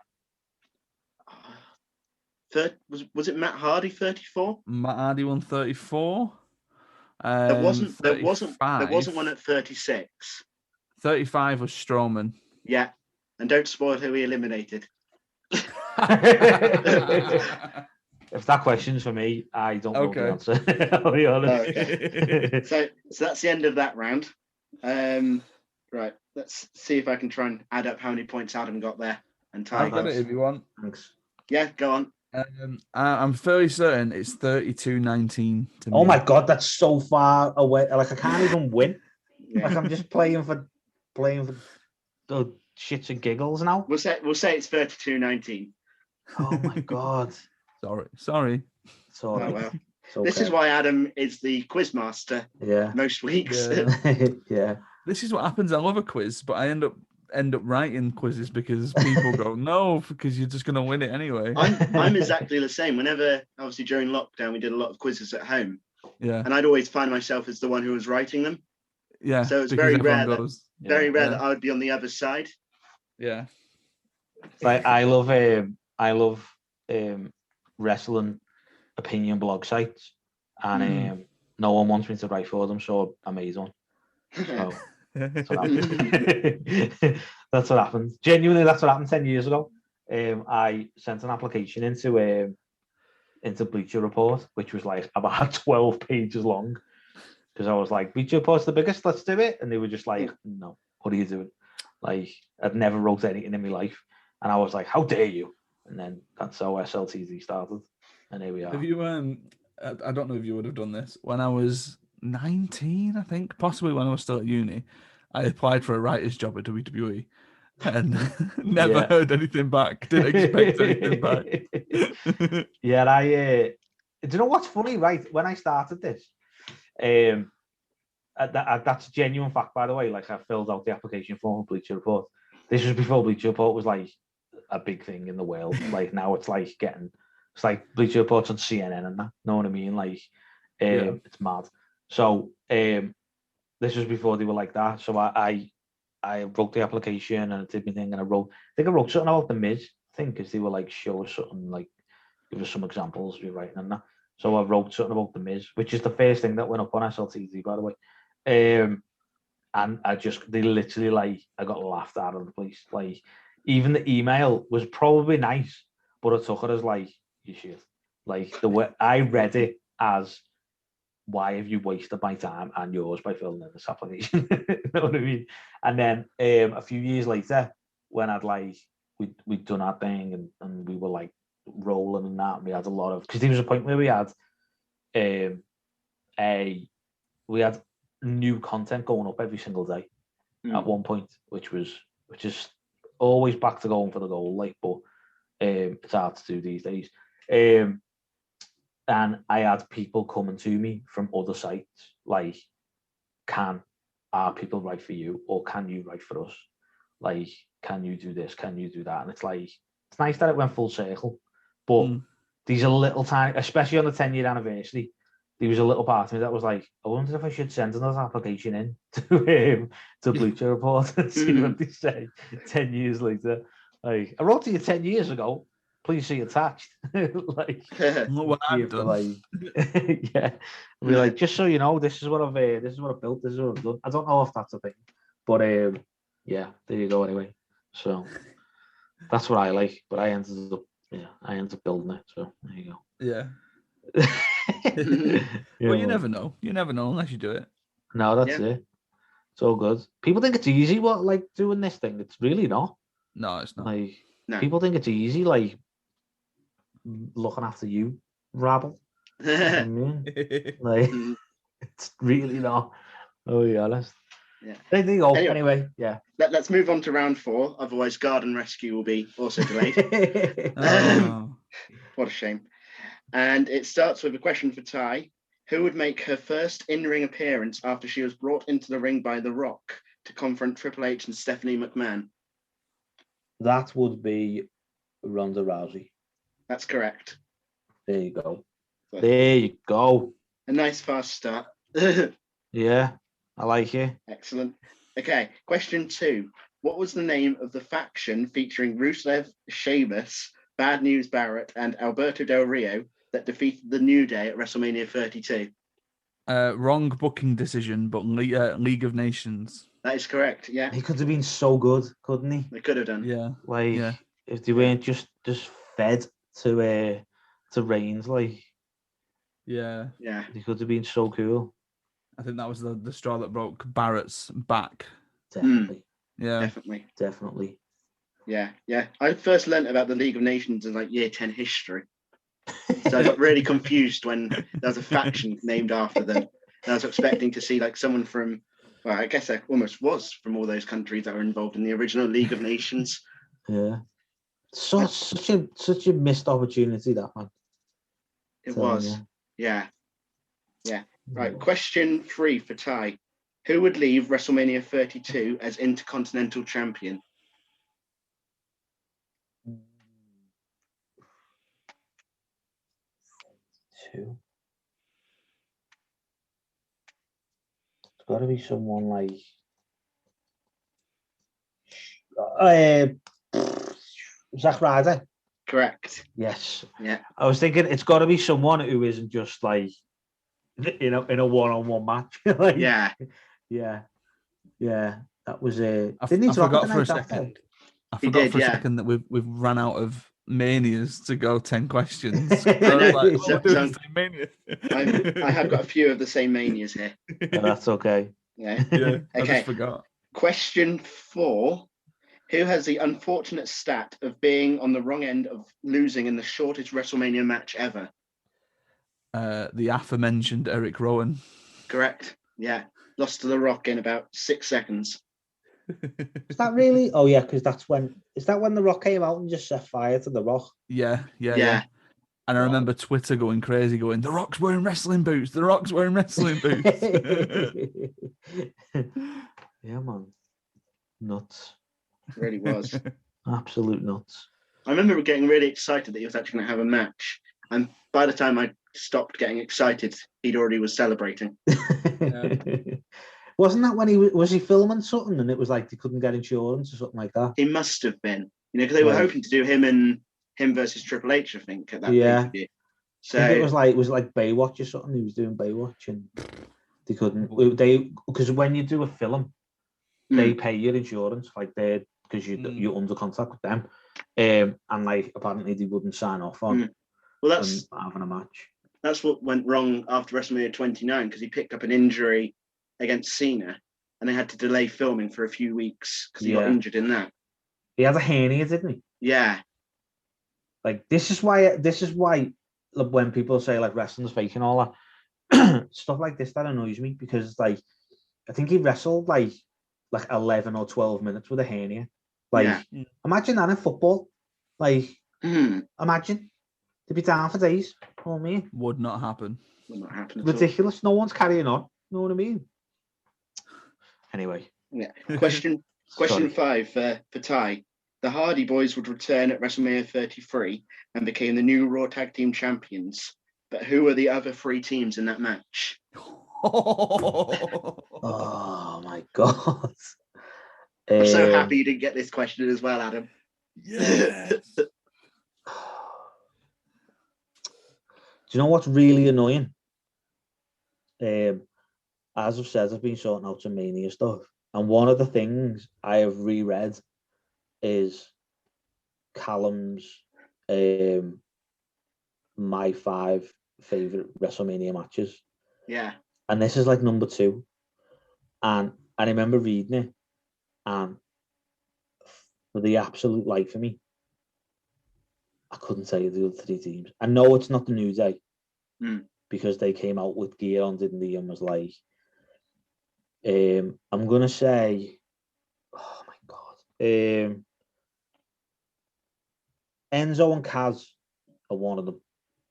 Was it Matt Hardy 34? Matt Hardy won 34. There wasn't one at 36. 35 was Strowman. Yeah. And don't spoil who he eliminated. If that question's for me, I don't know the answer. I'll be honest. Okay. So that's the end of that round. Right. Let's see if I can try and add up how many points Adam got there and tie. I've got it if you want. Thanks. Yeah, go on. I'm fairly certain it's 32-19 to me. Oh my god, that's so far away. Like I can't even win. Yeah. Like I'm just playing for the shits and giggles now. We'll say it's 32-19. Oh my god. Sorry. It's all right. Oh, well. Okay. This is why Adam is the quizmaster. Yeah. Most weeks. Yeah. This is what happens. I love a quiz, but I end up writing quizzes because people go, no, because you're just going to win it anyway. I'm exactly the same. Whenever, obviously during lockdown, we did a lot of quizzes at home. Yeah. And I'd always find myself as the one who was writing them. Yeah. So it's very rare that I would be on the other side. Yeah. Like I love wrestling opinion blog sites, and no one wants me to write for them, so I made one. So that's what happened. Genuinely, that's what happened 10 years ago. I sent an application into Bleacher Report, which was like about 12 pages long, because I was like, Bleacher Report's the biggest, let's do it. And they were just like, no, what are you doing? Like, I'd never wrote anything in my life. And I was like, how dare you? And then that's how SLTZ started. And here we are. Have you, I don't know if you would have done this. When I was 19, I think, possibly when I was still at uni, I applied for a writer's job at WWE and never heard anything back. Didn't expect anything back. Yeah, do you know what's funny, right? When I started this, that's a genuine fact, by the way. Like, I filled out the application form for Bleacher Report. This was before Bleacher Report was like a big thing in the world. Like now it's like Bleacher Report's on CNN and that. Know what I mean? Like, it's mad. So this was before they were like that. So I wrote the application and I did my thing, and I wrote something about the Miz thing, because they were like, show us something, like give us some examples we're writing and that. So I wrote something about the Miz, which is the first thing that went up on SLTZ, by the way. And they literally, like, I got laughed out of the place. Like, even the email was probably nice, but I took it as like, you shit. Like, the way I read it as, why have you wasted my time and yours by filling in this application? You know what I mean? And then a few years later, when we'd done our thing and we were like rolling and that, and we had a lot of, because there was a point where we had new content going up every single day at one point, which is always back to going for the goal, like, but it's hard to do these days. And I had people coming to me from other sites, like, are people write for you, or can you write for us? Like, can you do this? Can you do that? And it's like, it's nice that it went full circle, but these are little tiny, especially on the 10-year anniversary, there was a little part of me that was like, I wonder if I should send another application in to Bleacher Report and see what they say 10 years later. Like, I wrote to you 10 years ago. Please see attached. Like, what I've done. Like, yeah, we're like, just so you know, this is what I've built. This is what I've done. I don't know if that's a thing, but yeah, there you go. Anyway, so that's what I like. But I ended up building it. So there you go. Yeah. Well, you never know. You never know unless you do it. No, that's it. It's all good. People think it's easy, like doing this thing. It's really not. No, it's not. Like, people think it's easy, like looking after you, rabble. You know what I mean? Like, it's really not. I'll be honest. Yeah. There you go. Anyway, yeah. Let's move on to round 4. Otherwise, Garden Rescue will be also delayed. What a shame. And it starts with a question for Ty. Who would make her first in-ring appearance after she was brought into the ring by The Rock to confront Triple H and Stephanie McMahon? That would be Ronda Rousey. That's correct. There you go. There you go. A nice fast start. Yeah, I like it. Excellent. Okay, question 2. What was the name of the faction featuring Rusev, Sheamus, Bad News Barrett, and Alberto Del Rio that defeated the New Day at WrestleMania 32? Wrong booking decision, but League of Nations. That is correct. Yeah, He could have been so good, couldn't he? they could have done. Yeah, Like yeah. if they weren't just fed to Reigns, like Yeah. they could have been so cool. I think that was the straw that broke Barrett's back. Definitely. Yeah, Definitely. Yeah. I first learnt about the League of Nations in like year 10 history. So I got really confused when there was a faction named after them. And I was expecting to see like someone from, well, I guess there almost was from all those countries that were involved in the original League of Nations. Yeah. Such a missed opportunity, that man. It was. Yeah. Right. Question 3 for Ty. Who would leave WrestleMania 32 as Intercontinental Champion? It's got to be someone like Zack Ryder. Correct. Yes. Yeah. I was thinking it's got to be someone who isn't just like in a one-on-one match. Like, yeah. That was a. I forgot for a second. I forgot for a second that we've ran out of manias to go 10 questions. I have got a few of the same manias here. No, that's okay. Yeah. Okay. I just forgot. Question 4. Who has the unfortunate stat of being on the wrong end of losing in the shortest WrestleMania match ever? The aforementioned Eric Rowan. Correct. Yeah. Lost to The Rock in about 6 seconds. Is that really? Oh yeah, because that's when. Is that when The Rock came out and just set fire to The Rock? Yeah. And I remember Twitter going crazy, going, "The Rock's wearing wrestling boots. The Rock's wearing wrestling boots." Yeah, man. Nuts. It really was. Absolute nuts. I remember getting really excited that he was actually going to have a match. And by the time I stopped getting excited, he'd already was celebrating. Wasn't that when was he filming something and it was like they couldn't get insurance or something like that? He must have been. Because they were hoping to do him versus Triple H, I think, at that pay-per-view. So I think it was like Baywatch or something. He was doing Baywatch and they couldn't. Because when you do a film, they pay your insurance, like because you're under contract with them, and like apparently they wouldn't sign off on. Well, that's having a match. That's what went wrong after WrestleMania 29 because he picked up an injury against Cena, and they had to delay filming for a few weeks because he got injured in that. He had a hernia, didn't he? Yeah. Like this is why when people say like wrestling's fake and all that stuff like this, that annoys me because like I think he wrestled like 11 or 12 minutes with a hernia. Like imagine that in football. Like imagine to be down for days. You know what I mean? Would not happen. Would not happen. Ridiculous. No one's carrying on. You know what I mean? Anyway. Yeah. Question 5 for Ty. The Hardy Boys would return at WrestleMania 33 and became the new Raw Tag Team Champions. But who are the other 3 teams in that match? Oh my God. I'm so happy you didn't get this question as well, Adam. Yes. Do you know what's really annoying? As I've said, I've been sorting out some Mania stuff. And one of the things I have reread is Callum's my 5 favourite WrestleMania matches. Yeah. And this is like number 2. And I remember reading it, and for the absolute life of me, I couldn't tell you the other 3 teams. I know it's not the New Day because they came out with gear on, didn't they? And was like, I'm gonna say, oh my god, Enzo and Kaz are one of them.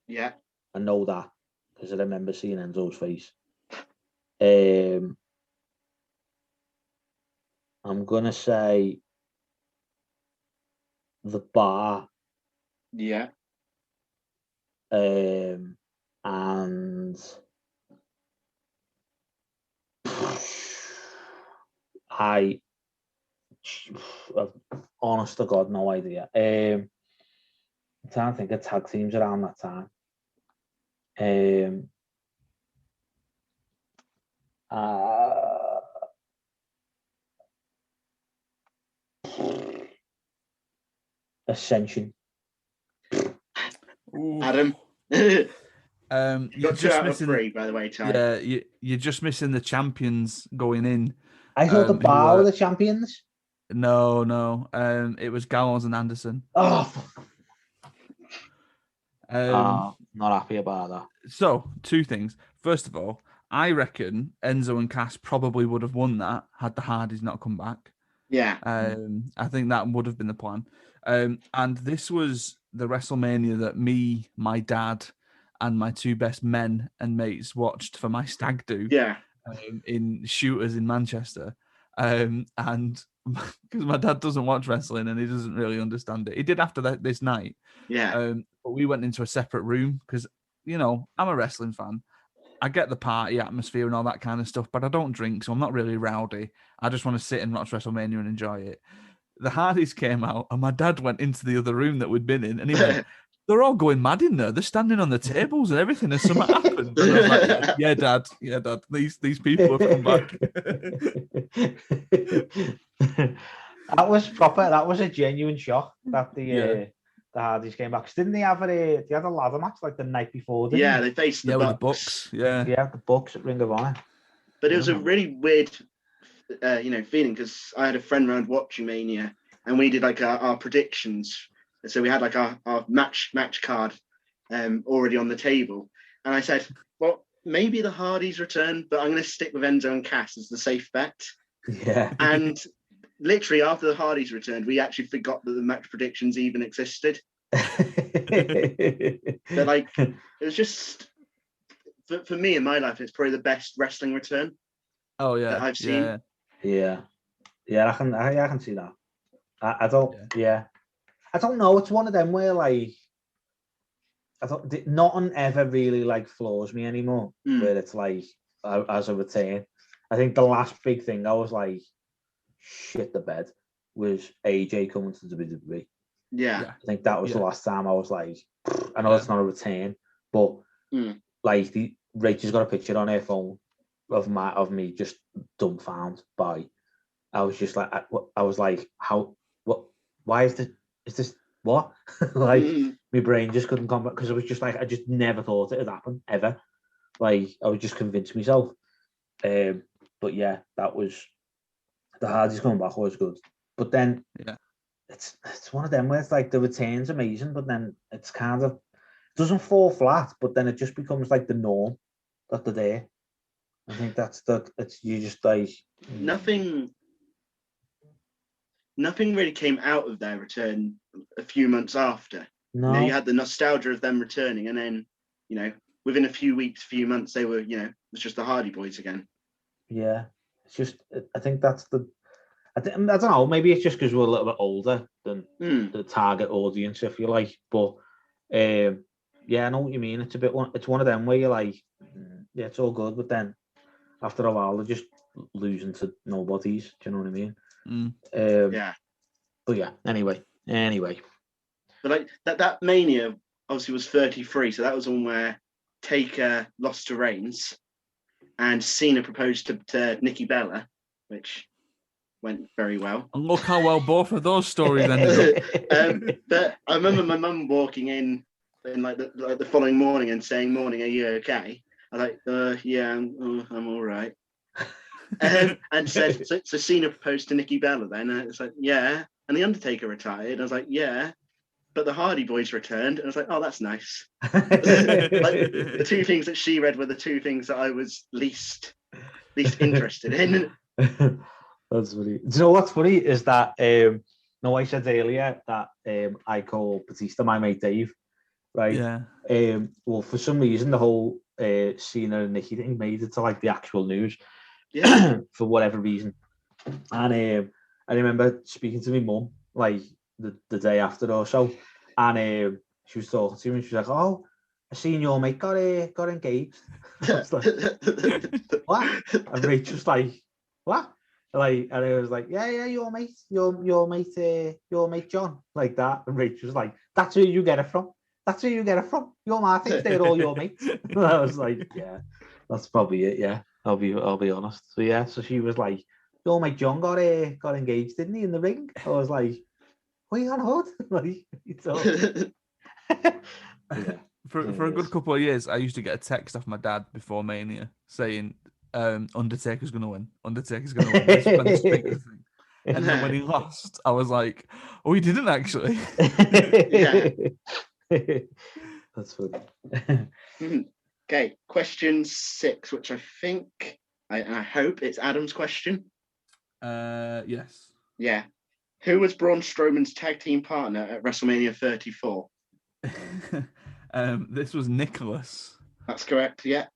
Yeah. I know that because I remember seeing Enzo's face. I'm gonna say the Bar. Yeah. And I honest to God, no idea. I'm trying to think of tag teams around that time. Ascension. Adam. You're Got 2 just out of missing 3, by the way, Ty. Yeah, you're just missing the champions going in. I thought the Bar were the champions. No. It was Gallows and Anderson. Not happy about that. So, 2 things. First of all, I reckon Enzo and Cass probably would have won that had the Hardys not come back. Yeah. I think that would have been the plan. And this was the WrestleMania that me, my dad, and my 2 best men and mates watched for my stag do. Yeah. In Shooters in Manchester. And because my dad doesn't watch wrestling and he doesn't really understand it. He did after this night. Yeah. But we went into a separate room because, I'm a wrestling fan. I get the party atmosphere and all that kind of stuff, but I don't drink, so I'm not really rowdy. I just want to sit and watch WrestleMania and enjoy it. The Hardys came out and my dad went into the other room that we'd been in and he went, they're all going mad in there. They're standing on the tables and everything. Has something happened? And I was like, yeah, Dad. These people have come back. That was proper. That was a genuine shock that the Hardys came back. Didn't they have they had a ladder match like the night before? They faced the Bucks. Yeah, the Bucks at Ring of Honor. But it was a really weird, feeling because I had a friend around watching Mania and we did like our predictions. So we had like our match card already on the table. And I said, well, maybe the Hardys return, but I'm going to stick with Enzo and Cass as the safe bet. Yeah. And literally after the Hardys returned, we actually forgot that the match predictions even existed. But like, it was just, for me in my life, it's probably the best wrestling return. Oh, yeah. That I've seen. Yeah, I can see that. I don't know. It's one of them where like nothing ever really like floors me anymore. Where it's like as a return. I think the last big thing I was like shit the bed was AJ coming to WWE. Yeah. I think that was the last time I was like, I know it's not a return, but like Rachel's got a picture on her phone of me just dumbfounded by. I was just like, I was like, why is this what? Like my brain just couldn't come back because I was just like, I just never thought it had happened ever. Like I was just convinced myself. But yeah, that was the Hardys coming back was good. But then it's one of them where it's like the return's amazing, but then it's kind of doesn't fall flat, but then it just becomes like the norm that they're there. I think you just like nothing really came out of their return a few months after. No. You had the nostalgia of them returning, and then, within a few months, they were, it was just the Hardy Boys again. Yeah. It's just, I think that's I don't know, maybe it's just because we're a little bit older than the target audience, if you like. But, I know what you mean. It's it's one of them where you're like, yeah, it's all good, but then after a while, they're just losing to nobodies. Do you know what I mean? Yeah. But yeah, anyway. But like that Mania obviously was 33, so that was one where Taker lost to Reigns and Cena proposed to Nikki Bella, which went very well. And look how well both of those stories ended up. But I remember my mum walking in like the following morning and saying, "Morning, are you okay?" I was like, "Yeah, I'm all right." And said, so Cena proposed to Nikki Bella then, and it's like, yeah. And the Undertaker retired. I was like, yeah. But the Hardy Boys returned, and I was like, oh, that's nice. Like, the 2 things that she read were the 2 things that I was least least interested in. That's funny. Do you know what's funny is that no, I said earlier that I call Batista my mate Dave, right? Yeah. Well, for some reason, the whole Cena and Nikki thing made it to like the actual news, Yeah. for whatever reason. And I remember speaking to my mum like the day after or so, and she was talking to me, and she was like, "Oh, I seen your mate got engaged." I was like, "What?" And Rachel's like, "What?" Like, and I was like, "Yeah, your mate, your mate John," like that. And Rachel's like, "That's where you get it from. That's where you get it from. Your ma thinks they're all your mates." And I was like, "Yeah, that's probably it. Yeah, I'll be honest." So yeah, so she was like, "Your mate John got engaged, didn't he, in the ring?" I was like, "What are you on hold?" Like, yeah. For a good couple of years, I used to get a text off my dad before Mania saying, Undertaker's going to win. Undertaker's going to win. This when this big thing. And then when he lost, I was like, oh, he didn't actually. Yeah. That's funny. Okay, question 6, which I think, I hope it's Adam's question. Yes. Yeah. Who was Braun Strowman's tag team partner at WrestleMania 34? This was Nicholas. That's correct, yeah.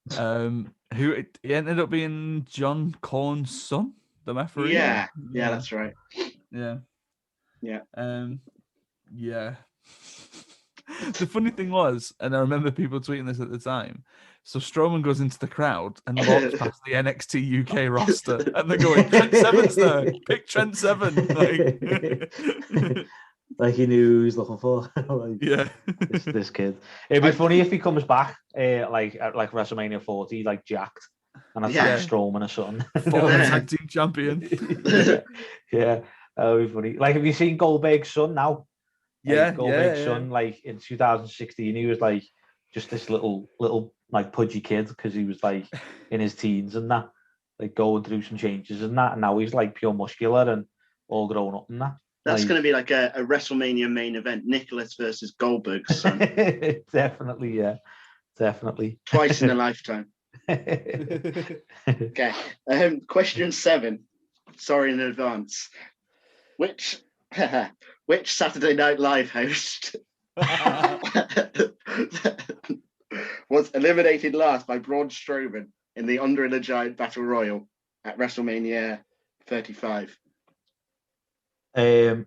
Who it ended up being John Corn's son, the referee. Yeah, that's right. Yeah. Yeah. Yeah. The funny thing was, and I remember people tweeting this at the time, so Strowman goes into the crowd and walks past the NXT UK roster, and they're going, Trent Seven's there, pick Trent Seven. Like he knew who he was looking for. Like, yeah. this kid. It'd be funny if he comes back like at like WrestleMania 40, like jacked, and attacks Strowman or something. Former tag team champion. Yeah, that would be funny. Like, have you seen Goldberg's son now? Goldberg's son, like in 2016, he was like just this little like pudgy kid because he was like in his teens and that, like going through some changes and that, and now he's like pure muscular and all grown up and that. That's like, going to be like a WrestleMania main event, Nicholas versus Goldberg's son. Definitely, yeah. Definitely. Twice in a lifetime. Okay. Question 7. Sorry in advance. Which Saturday Night Live host was eliminated last by Braun Strowman in the Under the Giant Battle Royal at WrestleMania 35? I'm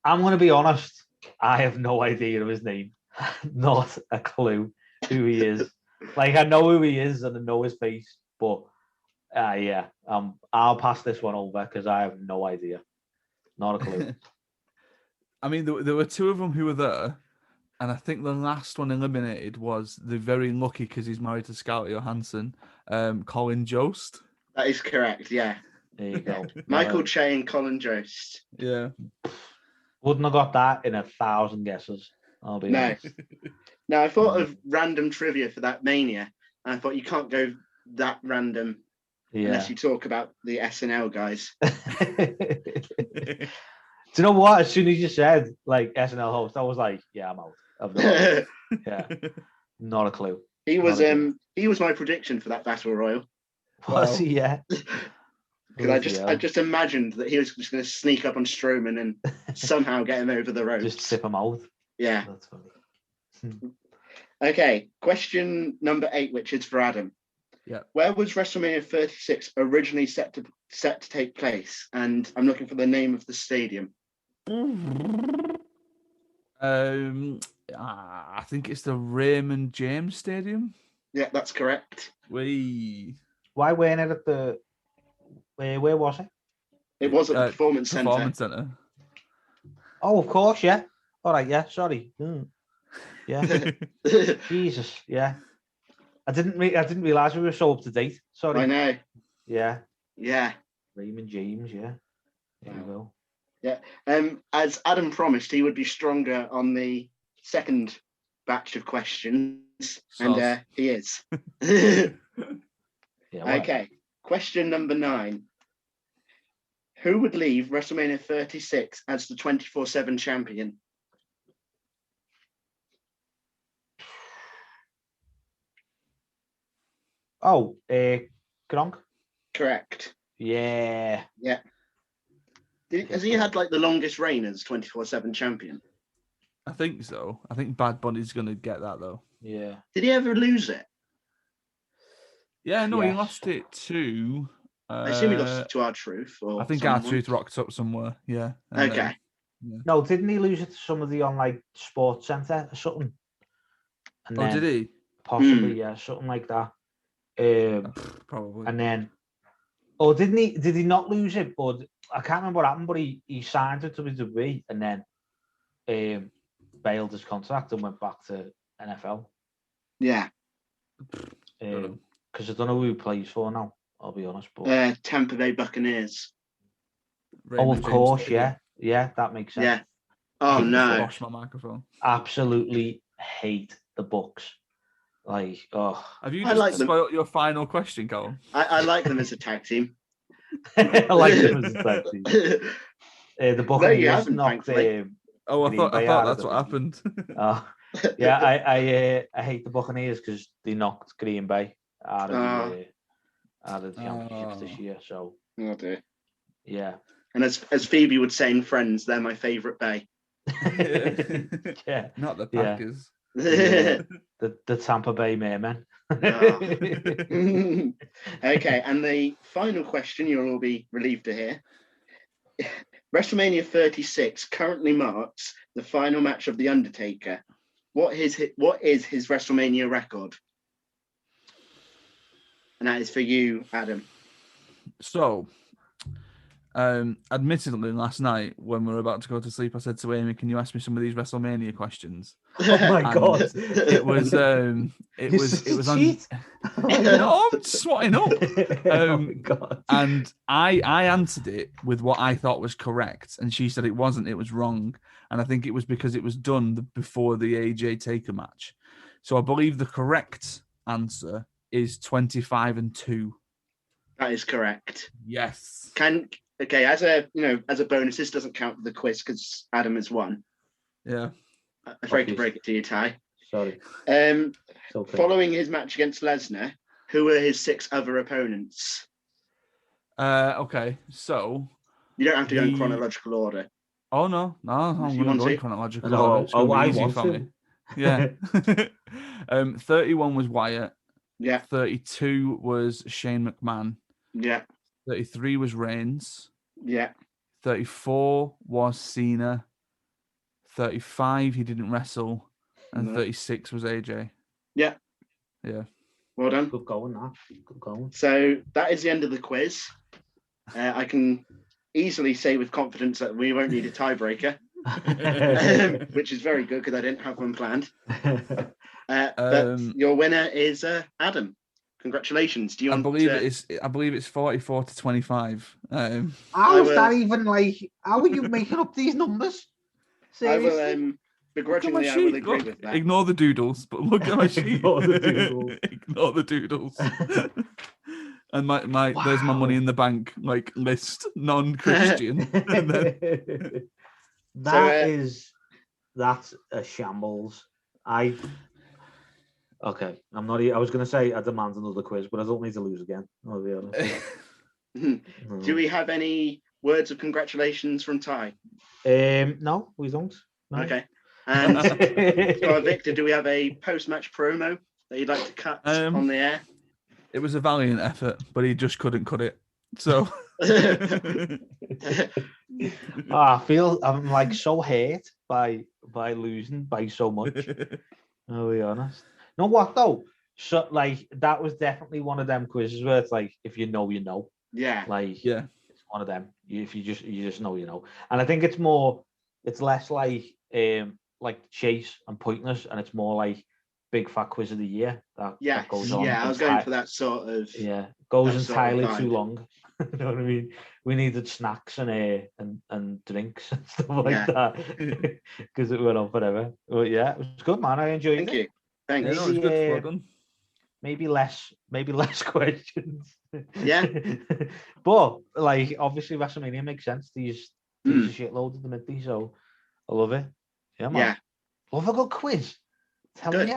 going to be honest. I have no idea of his name. Not a clue who he is. Like, I know who he is and I know his face, but I'll pass this one over because I have no idea. Not a clue. I mean, there were 2 of them who were there, and I think the last one eliminated was the very lucky, because he's married to Scarlett Johansson, Colin Jost. That is correct, yeah. There you go. Michael Che and Colin Jost. Yeah. Wouldn't have got that in 1,000 guesses. I'll be honest. No, I thought of random trivia for that Mania, and I thought you can't go that random unless you talk about the SNL guys. Do you know what? As soon as you said like SNL host, I was like, yeah, I'm out. I've no idea. Yeah, not a clue. He was my prediction for that Battle Royal. Was he? Yeah. Because I just imagined that he was just going to sneak up on Strowman and somehow get him over the ropes. Just tip him out. Yeah. That's funny. Okay, question number 8, which is for Adam. Yeah. Where was WrestleMania 36 originally set to take place? And I'm looking for the name of the stadium. I think it's the Raymond James Stadium. Yeah, that's correct. Why weren't it at the? Where was it? It was at the Performance Center. Oh, of course, yeah. All right, yeah. Sorry. Yeah. Jesus, yeah. I didn't realize we were so up to date. Sorry. I know. Yeah. Yeah. Raymond James, yeah. There you go. Yeah. As Adam promised, he would be stronger on the second batch of questions, and he is. Okay. Question number 9. Who would leave WrestleMania 36 as the 24/7 champion? Oh, Gronk. Correct. Yeah. Yeah. Has he had like the longest reign as 24/7 champion? I think so. I think Bad Bunny's going to get that though. Yeah. Did he ever lose it? Yeah, no, he Yes. lost it to. I assume he lost it to R-Truth or I think someone. R-Truth rocked up somewhere. Yeah. and Okay. then- yeah. No, didn't he lose it to somebody on like Sports Centre or something? And Oh, did he? Possibly, yeah, something like that. Probably. And then, or didn't he? Did he not lose it? Or I can't remember what happened. But he signed with WWE and then bailed his contract and went back to NFL. Yeah. Because I don't know who he plays for now. I'll be honest, but Tampa Bay Buccaneers. Raymond of James course, Stadium. yeah, that makes sense. Yeah. Oh no! Lost my microphone. Absolutely hate the Bucks. Like, oh, Have you I just like them. spoiled your final question, Callum? I like them as a tag team. I like them as a tag team. The Buccaneers haven't, knocked. thankfully. Oh, I Green thought Bay out of that's the what league. happened. Yeah, I hate the Buccaneers because they knocked Green Bay out of the championships this year. So, Oh dear. yeah. And as Phoebe would say in Friends, they're my favourite Bay. Yeah. Not the Packers. Yeah. The Tampa Bay Mermen. Okay, and the final question you'll all be relieved to hear. WrestleMania 36 currently marks the final match of The Undertaker. What is his WrestleMania record? And that is for you, Adam. So, admittedly, last night when we were about to go to sleep, I said to Amy, "Can you ask me some of these WrestleMania questions?" Oh my god! It was on. No, I'm swatting up. Oh my god! And I answered it with what I thought was correct, and she said it wasn't. It was wrong, and I think it was because it was done before the AJ Taker match. So I believe the correct answer is 25-2. That is correct. Yes. Okay, as a bonus, this doesn't count for the quiz because Adam has won. Yeah. I'm afraid to break it to you, Ty. Sorry. Okay. Following his match against Lesnar, who were his 6 other opponents? Okay, so you don't have to go in chronological order. Oh no, I'm going to go in chronological order. It's I be easy want for to. me. Yeah. 31 was Wyatt. Yeah. 32 was Shane McMahon. Yeah. 33 was Reigns. Yeah. 34 was Cena. 35 he didn't wrestle, and 36 was AJ. Yeah. Yeah. Well done. Good going, that. Good going. So that is the end of the quiz. I can easily say with confidence that we won't need a tiebreaker, which is very good because I didn't have one planned. But your winner is Adam. Congratulations. Do you? I believe it's 44-25. How is that even like? How are you making up these numbers? Seriously? I will begrudgingly. I will agree with that. Ignore the doodles, but look at my sheet. Ignore the doodles. Ignore the doodles. And my there's my money in the bank list, non-Christian. That's a shambles. Okay, I'm not. I was going to say I demand another quiz, but I don't need to lose again. I'll be honest. Do we have any words of congratulations from Ty? No, we don't. No. Okay. And so, Victor, do we have a post-match promo that you'd like to cut on the air? It was a valiant effort, but he just couldn't cut it. So I feel I'm so hurt by losing by so much. I'll be honest. No, what though? So that was definitely one of them quizzes where it's if you know, you know. Yeah. Yeah. It's one of them. If you just know, you know. And I think it's less chase and pointless, and it's more big fat quiz of the year that goes on. Yeah, I was going for that sort of. Yeah, goes entirely too long. You know what I mean? We needed snacks and drinks and stuff like that because it went on forever. But yeah, it was good, man. I enjoyed it. Thank you. Thanks. Yeah, no, it was good. Well done. Maybe less questions. Yeah. But obviously WrestleMania makes sense. These shitloads of them, so I love it. Yeah, man. Yeah. Love a good quiz. Telling you,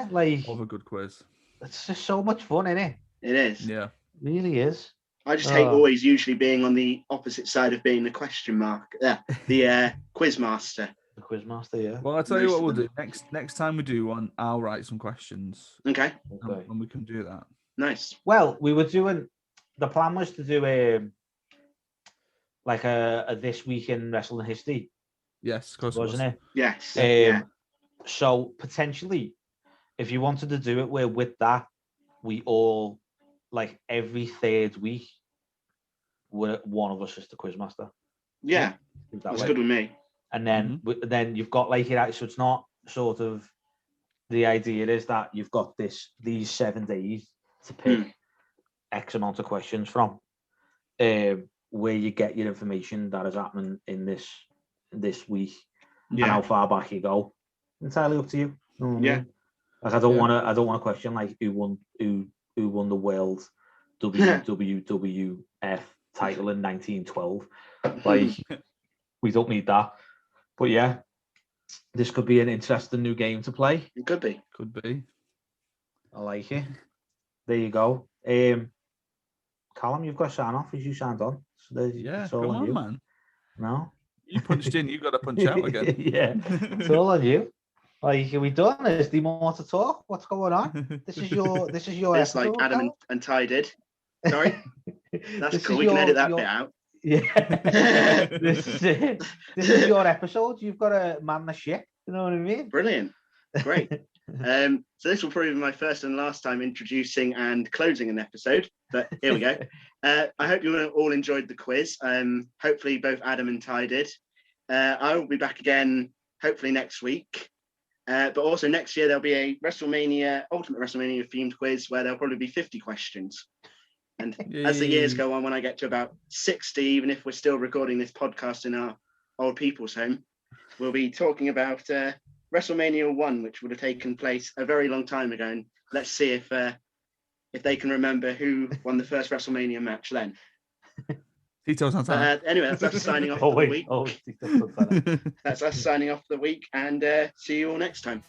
love a good quiz. It's just so much fun, isn't it? It is. Yeah. It really is. I just hate always usually being on the opposite side of being the question mark. Yeah, the Quizmaster. The Quizmaster, yeah. Well, I'll tell you what we'll do. Next time we do one, I'll write some questions. Okay. And we can do that. Nice. Well, we were doing. The plan was to do a this week in wrestling history. Yes, of course, wasn't it? Yes. So potentially, if you wanted to do it, where with that, we all like every third week, one of us is the Quizmaster. Yeah, that's good with me. And then then you've got like it. So it's not sort of the idea is that you've got these 7 days to pick X amount of questions from, where you get your information that is happening in this week and how far back you go. Entirely up to you. Like I don't want to question like who won the world WWF title in 1912. Like we don't need that. But yeah, this could be an interesting new game to play. It could be. I like it. There you go. Callum, you've got to sign off as you signed on. So it's all on you, man. No, you punched in. You've got to punch out again. Yeah, it's all on you. Like, are we done? Is there more to talk? What's going on? This is your It's episode, like Adam and Ty did. Sorry, that's cool. We can can edit that bit out. Yeah, this is your episode. You've got to man the ship. You know what I mean? Brilliant, great. So this will probably be my first and last time introducing and closing an episode. But here we go. I hope you all enjoyed the quiz. Hopefully both Adam and Ty did. I will be back again hopefully next week. But also next year there'll be a Ultimate WrestleMania themed quiz where there'll probably be 50 questions. And as the years go on, when I get to about 60, even if we're still recording this podcast in our old people's home, we'll be talking about WrestleMania 1, which would have taken place a very long time ago. And let's see if they can remember who won the first WrestleMania match then. Anyway, that's us signing off for the week. That's us signing off for the week, and see you all next time.